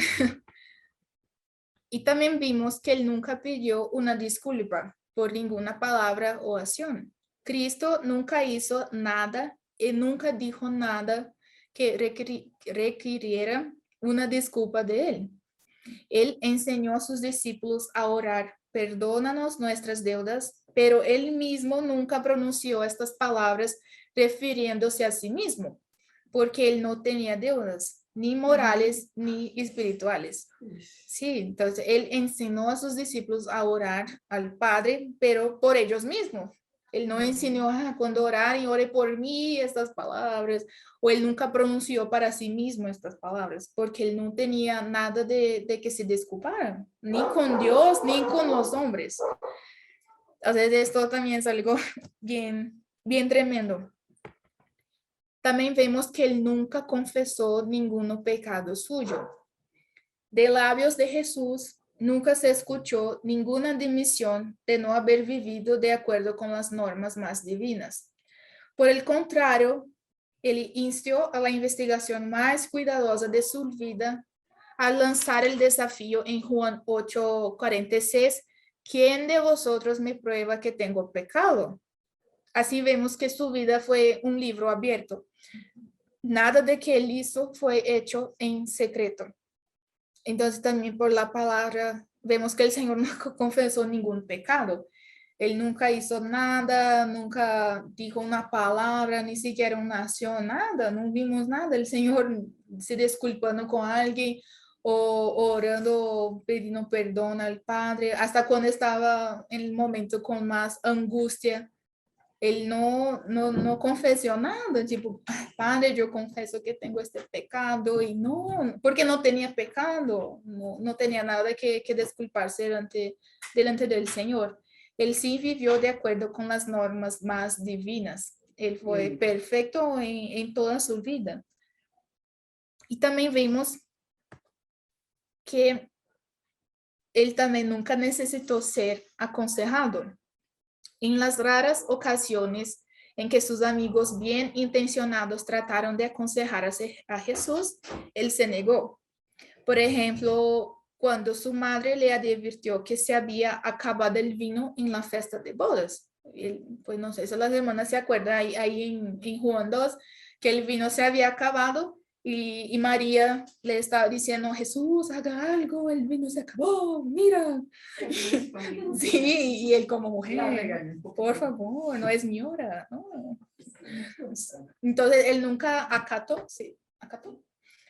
Y también vimos que él nunca pidió una disculpa por ninguna palabra o acción. Cristo nunca hizo nada y nunca dijo nada que requiriera una disculpa de él. Él enseñó a sus discípulos a orar, perdónanos nuestras deudas, pero él mismo nunca pronunció estas palabras refiriéndose a sí mismo, porque él no tenía deudas, ni morales ni espirituales. Sí, entonces él enseñó a sus discípulos a orar al Padre, pero por ellos mismos. Él no enseñó cuando orar y ore por mí estas palabras, o él nunca pronunció para sí mismo estas palabras, porque él no tenía nada de que se disculpara, ni con Dios, ni con los hombres. Entonces esto también es algo bien tremendo. También vemos que él nunca confesó ningún pecado suyo. De labios de Jesús nunca se escuchó ninguna admisión de no haber vivido de acuerdo con las normas más divinas. Por el contrario, él instó a la investigación más cuidadosa de su vida al lanzar el desafío en Juan 8:46, ¿quién de vosotros me prueba que tengo pecado? Así vemos que su vida fue un libro abierto. Nada de que él hizo fue hecho en secreto. Entonces también por la palabra vemos que el Señor no confesó ningún pecado. Él nunca hizo nada, nunca dijo una palabra, ni siquiera una acción, nada, no vimos nada. El Señor se disculpando con alguien o orando, pidiendo perdón al Padre, hasta cuando estaba en el momento con más angustia. Él no confesó nada, tipo, Padre, yo confieso que tengo este pecado, y no, porque no tenía pecado, no tenía nada que disculparse delante del Señor. Él sí vivió de acuerdo con las normas más divinas. Él fue perfecto en toda su vida. Y también vimos que él también nunca necesitó ser aconsejado. En las raras ocasiones en que sus amigos bien intencionados trataron de aconsejar a Jesús, él se negó. Por ejemplo, cuando su madre le advirtió que se había acabado el vino en la fiesta de bodas. Pues no sé si las hermanas se acuerdan ahí en Juan 2, que el vino se había acabado y María le estaba diciendo, Jesús, haga algo, el vino se acabó, mira. Sí, y él como mujer, por favor, no es mi hora. No. Entonces él nunca acató, sí, acató.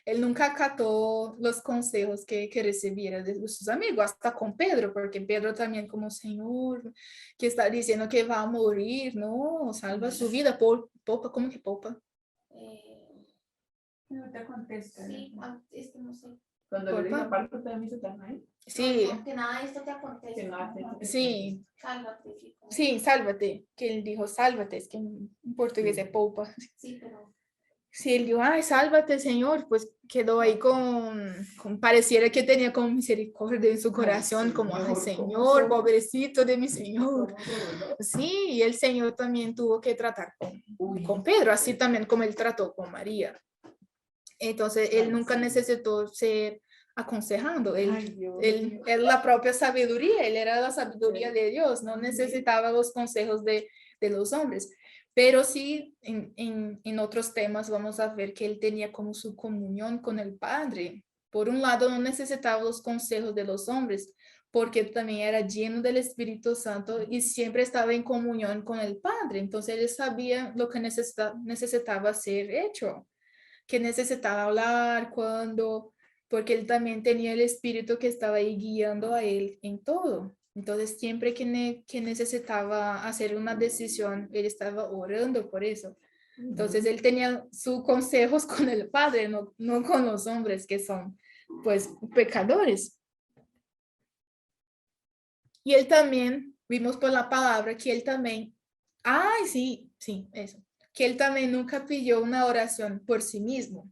Él nunca acató los consejos que recibiera de sus amigos, hasta con Pedro, porque Pedro también como Señor, que está diciendo que va a morir, no, salva su vida, popa, ¿cómo que popa? No te contesta. Sí, es que no sé. Cuando le Porfa. digo aparte de mí, Satanás, Sí, No, que nada de esto te acontece. que no hace. sí, Sálvate, sí. como- sí, sálvate, que él dijo sálvate, es que en portugués es popa. Sí, pero Sí, él dijo, ay, sálvate, Señor, pues quedó ahí pareciera que tenía como misericordia en su corazón, como, ay, Señor, pobrecito de mi Señor. Sí, y el Señor también tuvo que tratar con Pedro, así también como él trató con María. Entonces, él nunca necesitó ser aconsejando, él era la propia sabiduría, él era la sabiduría de Dios, no necesitaba los consejos de los hombres. Pero sí, en otros temas vamos a ver que él tenía como su comunión con el Padre. Por un lado, no necesitaba los consejos de los hombres, porque también era lleno del Espíritu Santo y siempre estaba en comunión con el Padre. Entonces, él sabía lo que necesitaba ser hecho, que necesitaba hablar, cuándo, porque él también tenía el Espíritu que estaba ahí guiando a él en todo. Entonces, siempre que necesitaba hacer una decisión, él estaba orando por eso. Entonces, él tenía sus consejos con el Padre, no con los hombres que son, pues, pecadores. Y él también, vimos por la palabra que él también, ay, sí, eso, que él también nunca pidió una oración por sí mismo.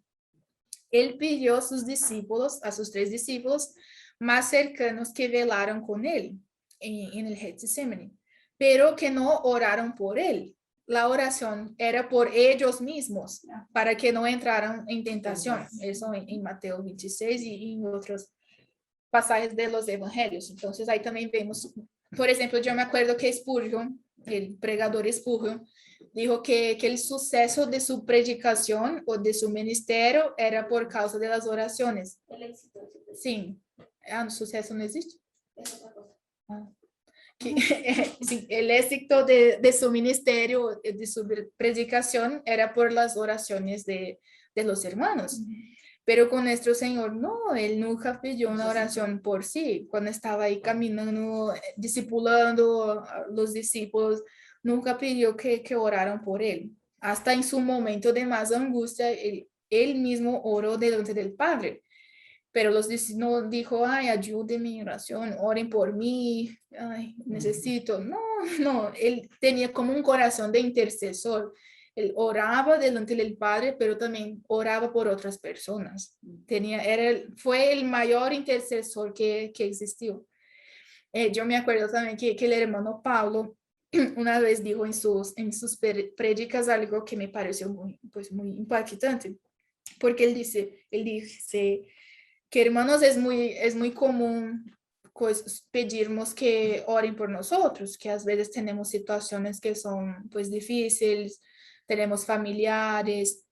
Él pidió a sus discípulos, a sus 3 discípulos más cercanos que velaron con él en el Getsemaní, pero que no oraron por él. La oración era por ellos mismos, para que no entraran en tentación. Eso en Mateo 26 y en otros pasajes de los evangelios. Entonces ahí también vemos, por ejemplo, yo me acuerdo que Spurgeon, el pregador Spurgeon, dijo que el suceso de su predicación o de su ministerio era por causa de las oraciones. el éxito de su Sí, el suceso no existe. es otra cosa. Sí, el éxito de su ministerio, de su predicación, era por las oraciones de los hermanos. Pero con nuestro Señor, no, Él nunca pidió una oración por sí. Cuando estaba ahí caminando, discipulando a los discípulos, nunca pidió que oraran por Él. Hasta en su momento de más angustia, él mismo oró delante del Padre. Pero los discípulos no dijo, ay, ayúdenme en oración, oren por mí, ay, necesito. No, él tenía como un corazón de intercesor. Él oraba delante del Padre, pero también oraba por otras personas. Fue el mayor intercesor que existió. Yo me acuerdo también que el hermano Pablo una vez dijo en sus prédicas algo que me pareció muy impactante, porque él dice que hermanos es muy común pues, pedirnos que oren por nosotros, que a veces tenemos situaciones que son pues difíciles, tenemos familiares,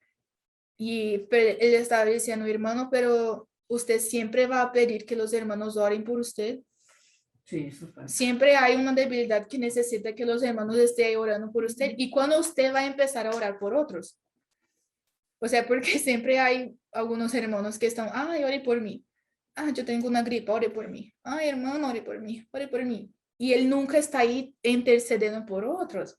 él estaba diciendo, hermano, pero usted siempre va a pedir que los hermanos oren por usted. Sí, eso está. Siempre hay una debilidad que necesita que los hermanos estén orando por usted, y cuando usted va a empezar a orar por otros. O sea, porque siempre hay algunos hermanos que están, ay, ore por mí. Ah, yo tengo una gripa, ore por mí. Ay, hermano, ore por mí, ore por mí. Y él nunca está ahí intercediendo por otros.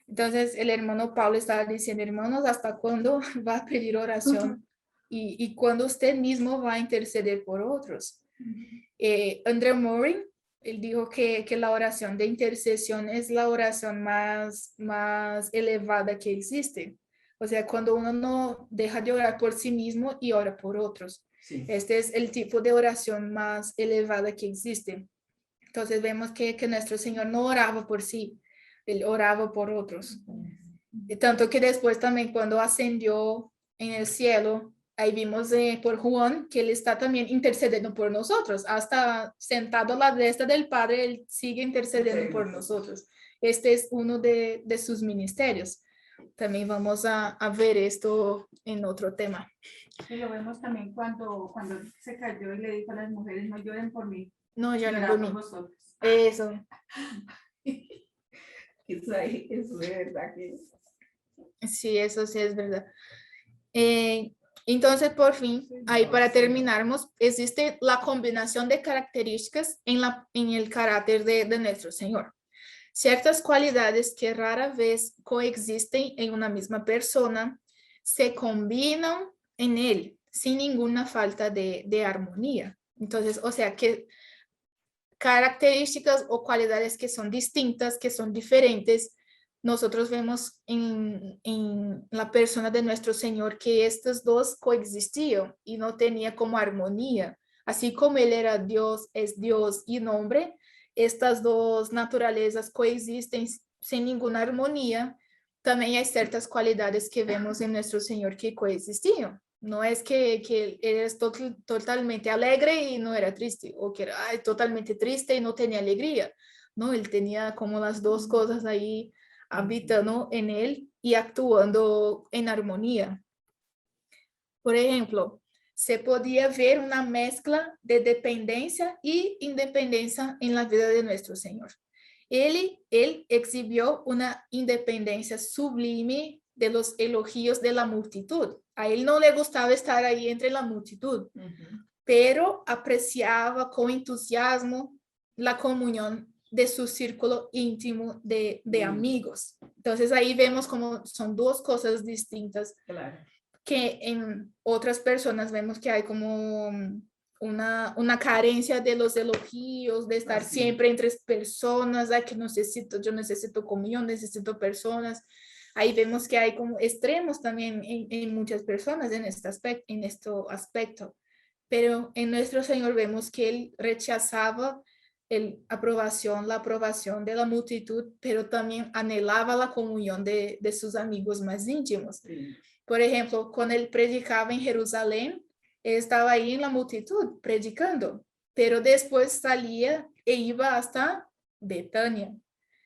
Entonces, el hermano Pablo estaba diciendo, hermanos, ¿hasta cuándo va a pedir oración? Y cuando usted mismo va a interceder por otros. Andrew Murray, él dijo que la oración de intercesión es la oración más elevada que existe. O sea, cuando uno no deja de orar por sí mismo y ora por otros. Sí. Este es el tipo de oración más elevada que existe. Entonces vemos que nuestro Señor no oraba por sí, Él oraba por otros. Y tanto que después también cuando ascendió en el cielo, ahí vimos por Juan que él está también intercediendo por nosotros. Hasta sentado a la diestra del Padre, él sigue intercediendo por nosotros. Este es uno de sus ministerios. También vamos a ver esto en otro tema. Y lo vemos también cuando se cayó y le dijo a las mujeres, no lloren por mí, No, yo llorad no por mí. vosotros. Eso. Eso de verdad que Sí, eso sí es verdad. Entonces, por fin, ahí para terminarmos, existe la combinación de características en el carácter de nuestro Señor. Ciertas cualidades que rara vez coexisten en una misma persona se combinan en él sin ninguna falta de armonía. Entonces, o sea que características o cualidades que son distintas, que son diferentes, nosotros vemos en la persona de nuestro Señor que estas dos coexistían y no tenía como armonía. Así como Él era Dios, es Dios y hombre, estas dos naturalezas coexisten sin ninguna armonía. También hay ciertas cualidades que vemos en nuestro Señor que coexistían. No es que él era totalmente alegre y no era triste, o que era totalmente triste y no tenía alegría. No, él tenía como las dos cosas ahí habitando en él y actuando en armonía. Por ejemplo, se podía ver una mezcla de dependencia y independencia en la vida de nuestro Señor. Él exhibió una independencia sublime de los elogios de la multitud. A él no le gustaba estar ahí entre la multitud, pero apreciaba con entusiasmo la comunión de su círculo íntimo de amigos. Entonces ahí vemos como son dos cosas distintas. claro. Que en otras personas vemos que hay como una carencia de los elogios, de estar siempre entre personas, que yo necesito comunión, necesito personas. Ahí vemos que hay como extremos también en muchas personas en este aspecto. Pero en nuestro Señor vemos que Él rechazaba la aprobación de la multitud, pero también anhelaba la comunión de sus amigos más íntimos. Sí. Por ejemplo, cuando Él predicaba en Jerusalén, Él estaba ahí en la multitud predicando, pero después salía e iba hasta Betania.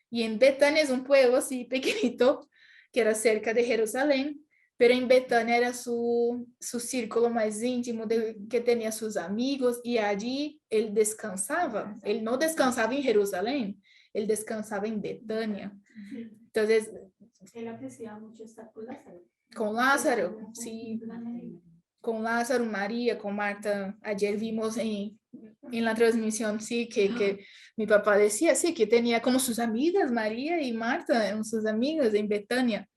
Y en Betania es un pueblo así pequeñito, que era cerca de Jerusalén, pero en Betania era su círculo más íntimo, que tenía sus amigos, y allí él descansaba. Él no descansaba en Jerusalén, él descansaba en Betania. Sí. Entonces, Él apreciaba mucho estar con Lázaro. con Lázaro, sí, con Lázaro, María, con Marta. Ayer vimos en la transmisión, sí, que mi papá decía, sí, que tenía como sus amigas, María y Marta, eran sus amigas en Betania.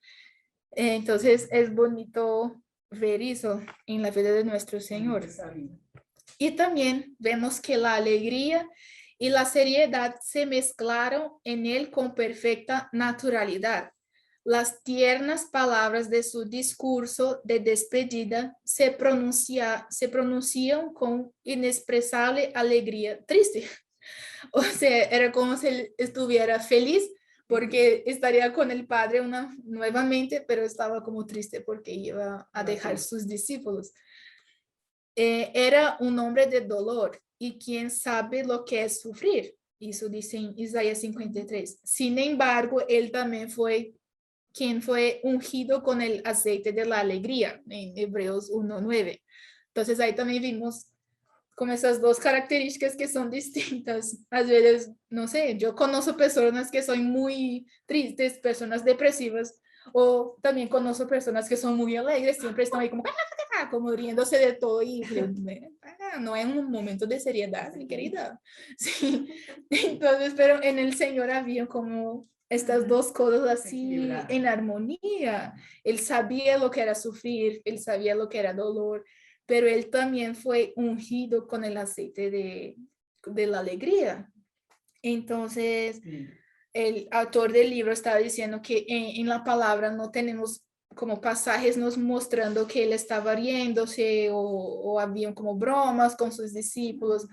Entonces es bonito ver eso en la vida de nuestro Señor. Y también vemos que la alegría y la seriedad se mezclaron en él con perfecta naturalidad. Las tiernas palabras de su discurso de despedida se pronuncian con inexpresable alegría triste. O sea, era como si él estuviera feliz porque estaría con el Padre nuevamente, pero estaba como triste porque iba a dejar sus discípulos. Era un hombre de dolor y quién sabe lo que es sufrir. Eso dice en Isaías 53. Sin embargo, él también fue quien fue ungido con el aceite de la alegría, en Hebreos 1:9. Entonces ahí también vimos como esas dos características que son distintas. A veces, no sé, yo conozco personas que son muy tristes, personas depresivas, o también conozco personas que son muy alegres, siempre están ahí como riéndose de todo y no es un momento de seriedad, mi querida. Sí. Entonces, pero en el Señor había como estas dos cosas así en armonía. Él sabía lo que era sufrir, él sabía lo que era dolor, pero él también fue ungido con el aceite de la alegría. Entonces, el autor del libro estaba diciendo que en la palabra no tenemos como pasajes nos mostrando que él estaba riéndose o habían como bromas con sus discípulos,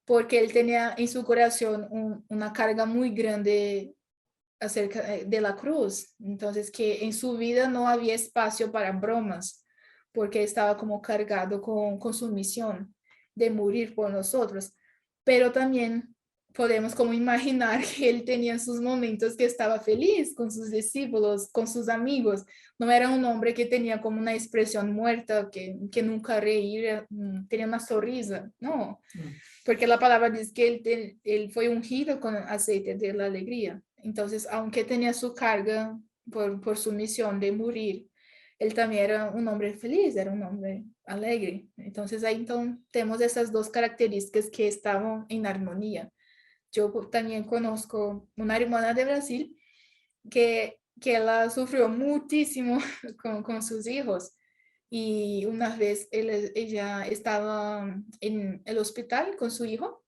porque él tenía en su corazón una carga muy grande acerca de la cruz. Entonces, que en su vida no había espacio para bromas, porque estaba como cargado con su misión de morir por nosotros. Pero también podemos como imaginar que él tenía sus momentos que estaba feliz con sus discípulos, con sus amigos. No era un hombre que tenía como una expresión muerta, que nunca reía, tenía una sonrisa, no. Porque la palabra dice que él fue ungido con aceite de la alegría. Entonces, aunque tenía su carga por su misión de morir, él también era un hombre feliz, era un hombre alegre. Entonces, ahí tenemos esas dos características que estaban en armonía. Yo también conozco una hermana de Brasil que ella sufrió muchísimo con sus hijos. Y una vez ella estaba en el hospital con su hijo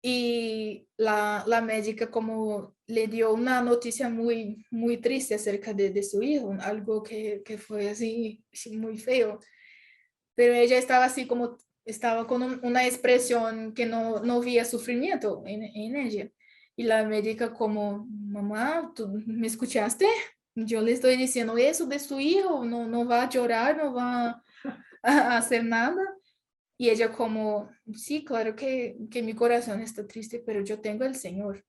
y la médica como le dio una noticia muy, muy triste acerca de su hijo, algo que fue así muy feo. Pero ella estaba así como, estaba con una expresión que no veía sufrimiento en ella. Y la médica como, mamá, ¿tú me escuchaste? Yo le estoy diciendo eso de su hijo, no va a llorar, no va a hacer nada. Y ella como, sí, claro que mi corazón está triste, pero yo tengo el Señor.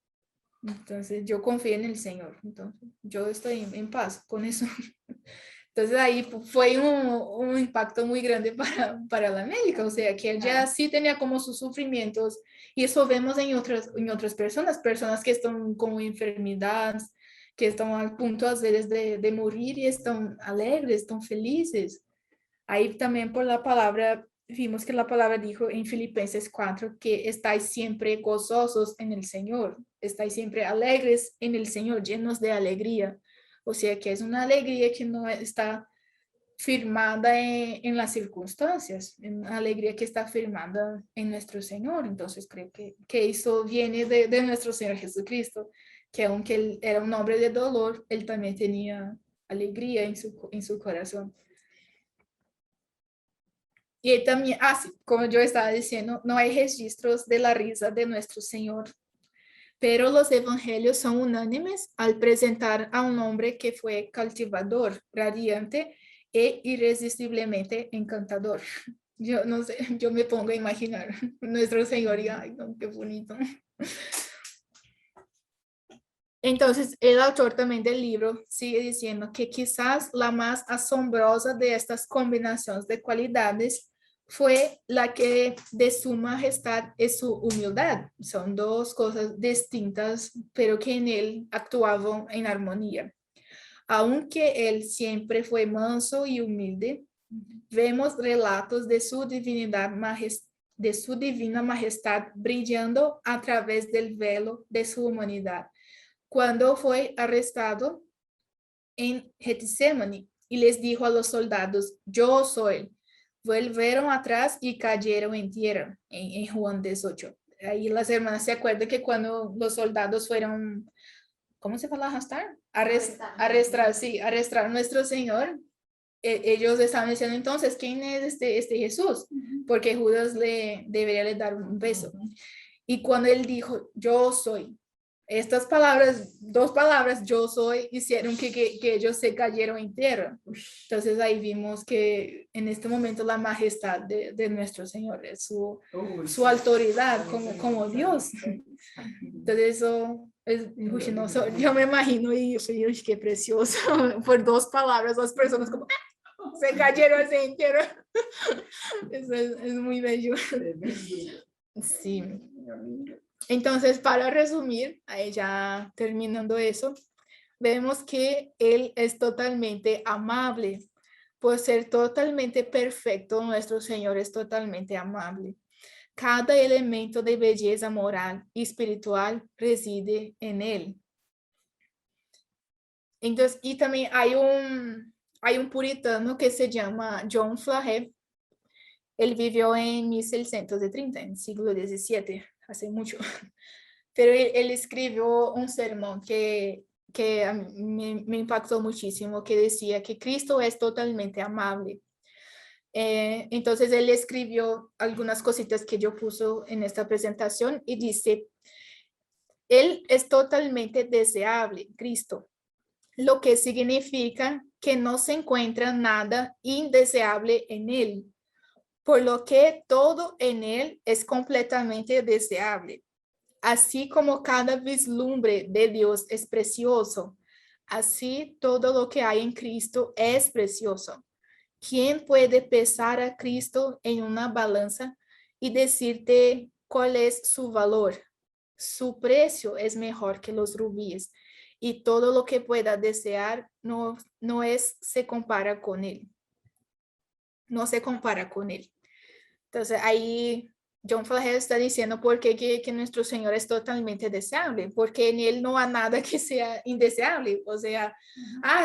Entonces yo confío en el Señor. Entonces yo estoy en paz con eso. Entonces ahí fue un impacto muy grande para la médica, o sea, que ella sí tenía como sus sufrimientos y eso vemos en otras personas que están con enfermedades, que están al punto a veces de morir y están alegres, están felices. Ahí también por la palabra, vimos que la palabra dijo en Filipenses 4 que estáis siempre gozosos en el Señor, estáis siempre alegres en el Señor, llenos de alegría. O sea que es una alegría que no está firmada en las circunstancias, una alegría que está firmada en nuestro Señor. Entonces creo que eso viene de nuestro Señor Jesucristo, que aunque él era un hombre de dolor, él también tenía alegría en su corazón. Y también, sí, como yo estaba diciendo, no hay registros de la risa de nuestro Señor, pero los evangelios son unánimes al presentar a un hombre que fue cautivador, radiante e irresistiblemente encantador. Yo no sé, yo me pongo a imaginar nuestro Señor y ay, no, qué bonito. Entonces, el autor también del libro sigue diciendo que quizás la más asombrosa de estas combinaciones de cualidades fue la que de su majestad es su humildad. Son dos cosas distintas, pero que en él actuaban en armonía. Aunque él siempre fue manso y humilde, vemos relatos de su divinidad de su divina majestad brillando a través del velo de su humanidad cuando fue arrestado en Getsemaní y les dijo a los soldados, yo soy. Volvieron atrás y cayeron en tierra, en Juan 18. Ahí las hermanas se acuerdan que cuando los soldados fueron, ¿cómo se fala arrastrar? Arrestar a nuestro Señor. Ellos estaban diciendo entonces, ¿quién es este Jesús? Porque Judas debería le dar un beso. Y cuando él dijo, yo soy, estas palabras, dos palabras, yo soy, hicieron que ellos se cayeron en tierra. Entonces ahí vimos que en este momento la majestad de nuestro Señor es su autoridad como Dios. Entonces eso es, no, yo me imagino y yo soy, qué precioso, por dos palabras, las personas como se cayeron así en tierra. Eso es muy bello. Sí. Entonces, para resumir, ya terminando eso, vemos que Él es totalmente amable. Por ser totalmente perfecto, nuestro Señor es totalmente amable. Cada elemento de belleza moral y espiritual reside en Él. Entonces, y también hay un puritano que se llama John Flahet. Él vivió en 1630, en el siglo XVII, hace mucho. Pero él escribió un sermón que a mí me impactó muchísimo, que decía que Cristo es totalmente amable. Entonces él escribió algunas cositas que yo puso en esta presentación y dice, Él es totalmente deseable, Cristo, lo que significa que no se encuentra nada indeseable en él, por lo que todo en él es completamente deseable. Así como cada vislumbre de Dios es precioso, así todo lo que hay en Cristo es precioso. ¿Quién puede pesar a Cristo en una balanza y decirte cuál es su valor? Su precio es mejor que los rubíes y todo lo que pueda desear se compara con él. No se compara con él. Entonces ahí John Flagel está diciendo por qué que nuestro Señor es totalmente deseable, porque en él no hay nada que sea indeseable. O sea,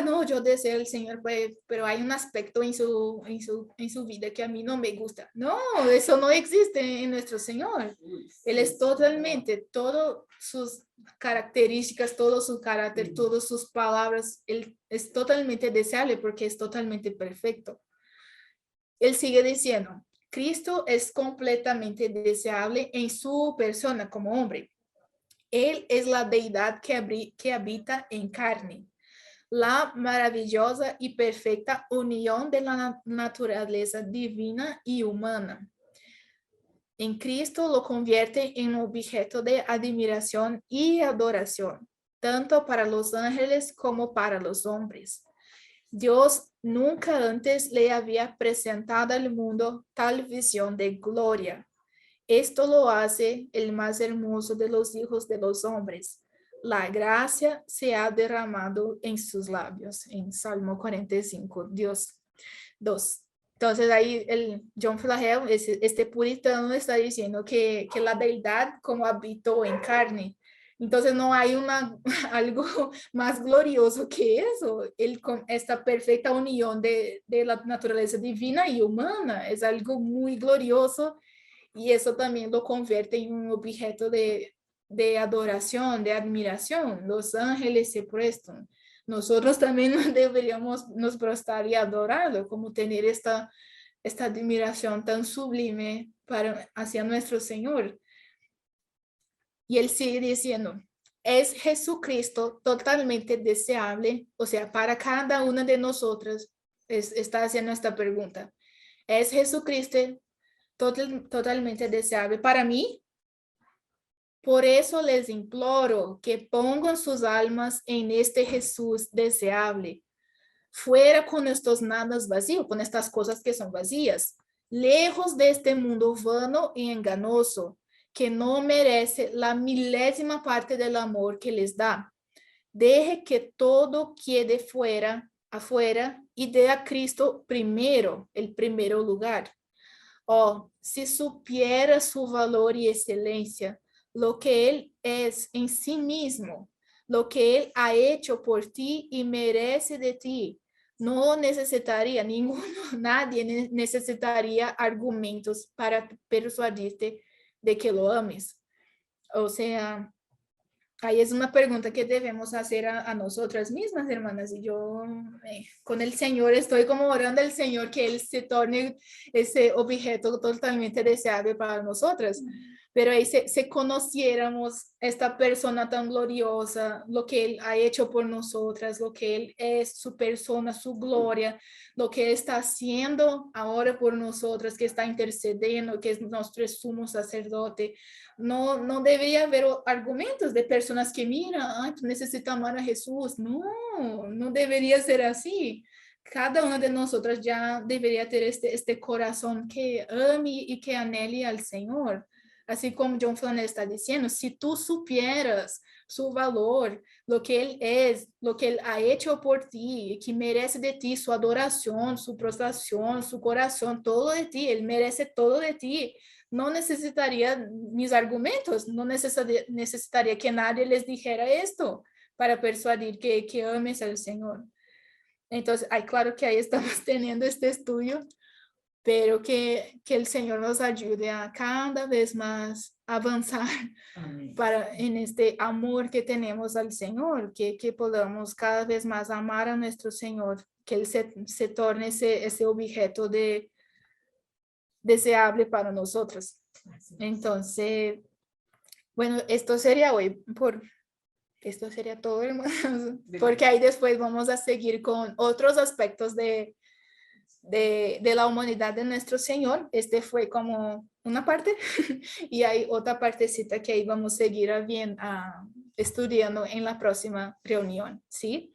no, yo deseo al Señor, pues, pero hay un aspecto en su vida que a mí no me gusta. No, eso no existe en nuestro Señor. Él es totalmente, todas sus características, todo su carácter, todas sus palabras, él es totalmente deseable porque es totalmente perfecto. Él sigue diciendo, Cristo es completamente deseable en su persona como hombre. Él es la deidad que habita en carne, la maravillosa y perfecta unión de la naturaleza divina y humana. En Cristo lo convierte en objeto de admiración y adoración, tanto para los ángeles como para los hombres. Dios nunca antes le había presentado al mundo tal visión de gloria. Esto lo hace el más hermoso de los hijos de los hombres. La gracia se ha derramado en sus labios. En Salmo 45, Dios 2. Entonces ahí el John Flagel, este puritano, está diciendo que la deidad como habitó en carne. Entonces no hay algo más glorioso que eso. Esta perfecta unión de la naturaleza divina y humana es algo muy glorioso y eso también lo convierte en un objeto de adoración, de admiración. Los ángeles se prestan. Nosotros también deberíamos nos prestar y adorarlo, como tener esta admiración tan sublime hacia nuestro Señor. Y él sigue diciendo, es Jesucristo totalmente deseable, o sea, para cada una de nosotras, está haciendo esta pregunta. ¿Es Jesucristo totalmente deseable para mí? Por eso les imploro que pongan sus almas en este Jesús deseable. Fuera con estos nadas vacíos, con estas cosas que son vacías. Lejos de este mundo vano y engañoso, que no merece la milésima parte del amor que les da. Deje que todo quede afuera y dé a Cristo primero, el primer lugar. Oh, si supiera su valor y excelencia, lo que Él es en sí mismo, lo que Él ha hecho por ti y merece de ti, no necesitaría nadie necesitaría argumentos para persuadirte de que lo ames. O sea, ahí es una pregunta que debemos hacer a nosotras mismas, hermanas. Y yo con el Señor estoy como orando al Señor que Él se torne ese objeto totalmente deseable para nosotras. Pero ahí se conociéramos esta persona tan gloriosa, lo que Él ha hecho por nosotras, lo que Él es, su persona, su gloria, lo que Él está haciendo ahora por nosotras, que está intercediendo, que es nuestro sumo sacerdote. No debería haber argumentos de personas que miran, tú necesitas amar a Jesús. No debería ser así. Cada una de nosotras ya debería tener este corazón que ame y que anhele al Señor. Así como John Flagel está diciendo, si tú supieras su valor, lo que Él es, lo que Él ha hecho por ti, que merece de ti su adoración, su prostración, su corazón, todo de ti, Él merece todo de ti. No necesitaría mis argumentos, no necesitaría que nadie les dijera esto para persuadir que ames al Señor. Entonces, claro que ahí estamos teniendo este estudio, pero que el Señor nos ayude a cada vez más avanzar en este amor que tenemos al Señor, que podamos cada vez más amar a nuestro Señor, que Él se torne ese objeto deseable para nosotros. Entonces, Bueno, esto sería hoy esto sería todo, hermanos, porque ahí después vamos a seguir con otros aspectos de la humanidad de nuestro Señor. Este fue como una parte y hay otra partecita que ahí vamos a seguir estudiando en la próxima reunión, ¿sí?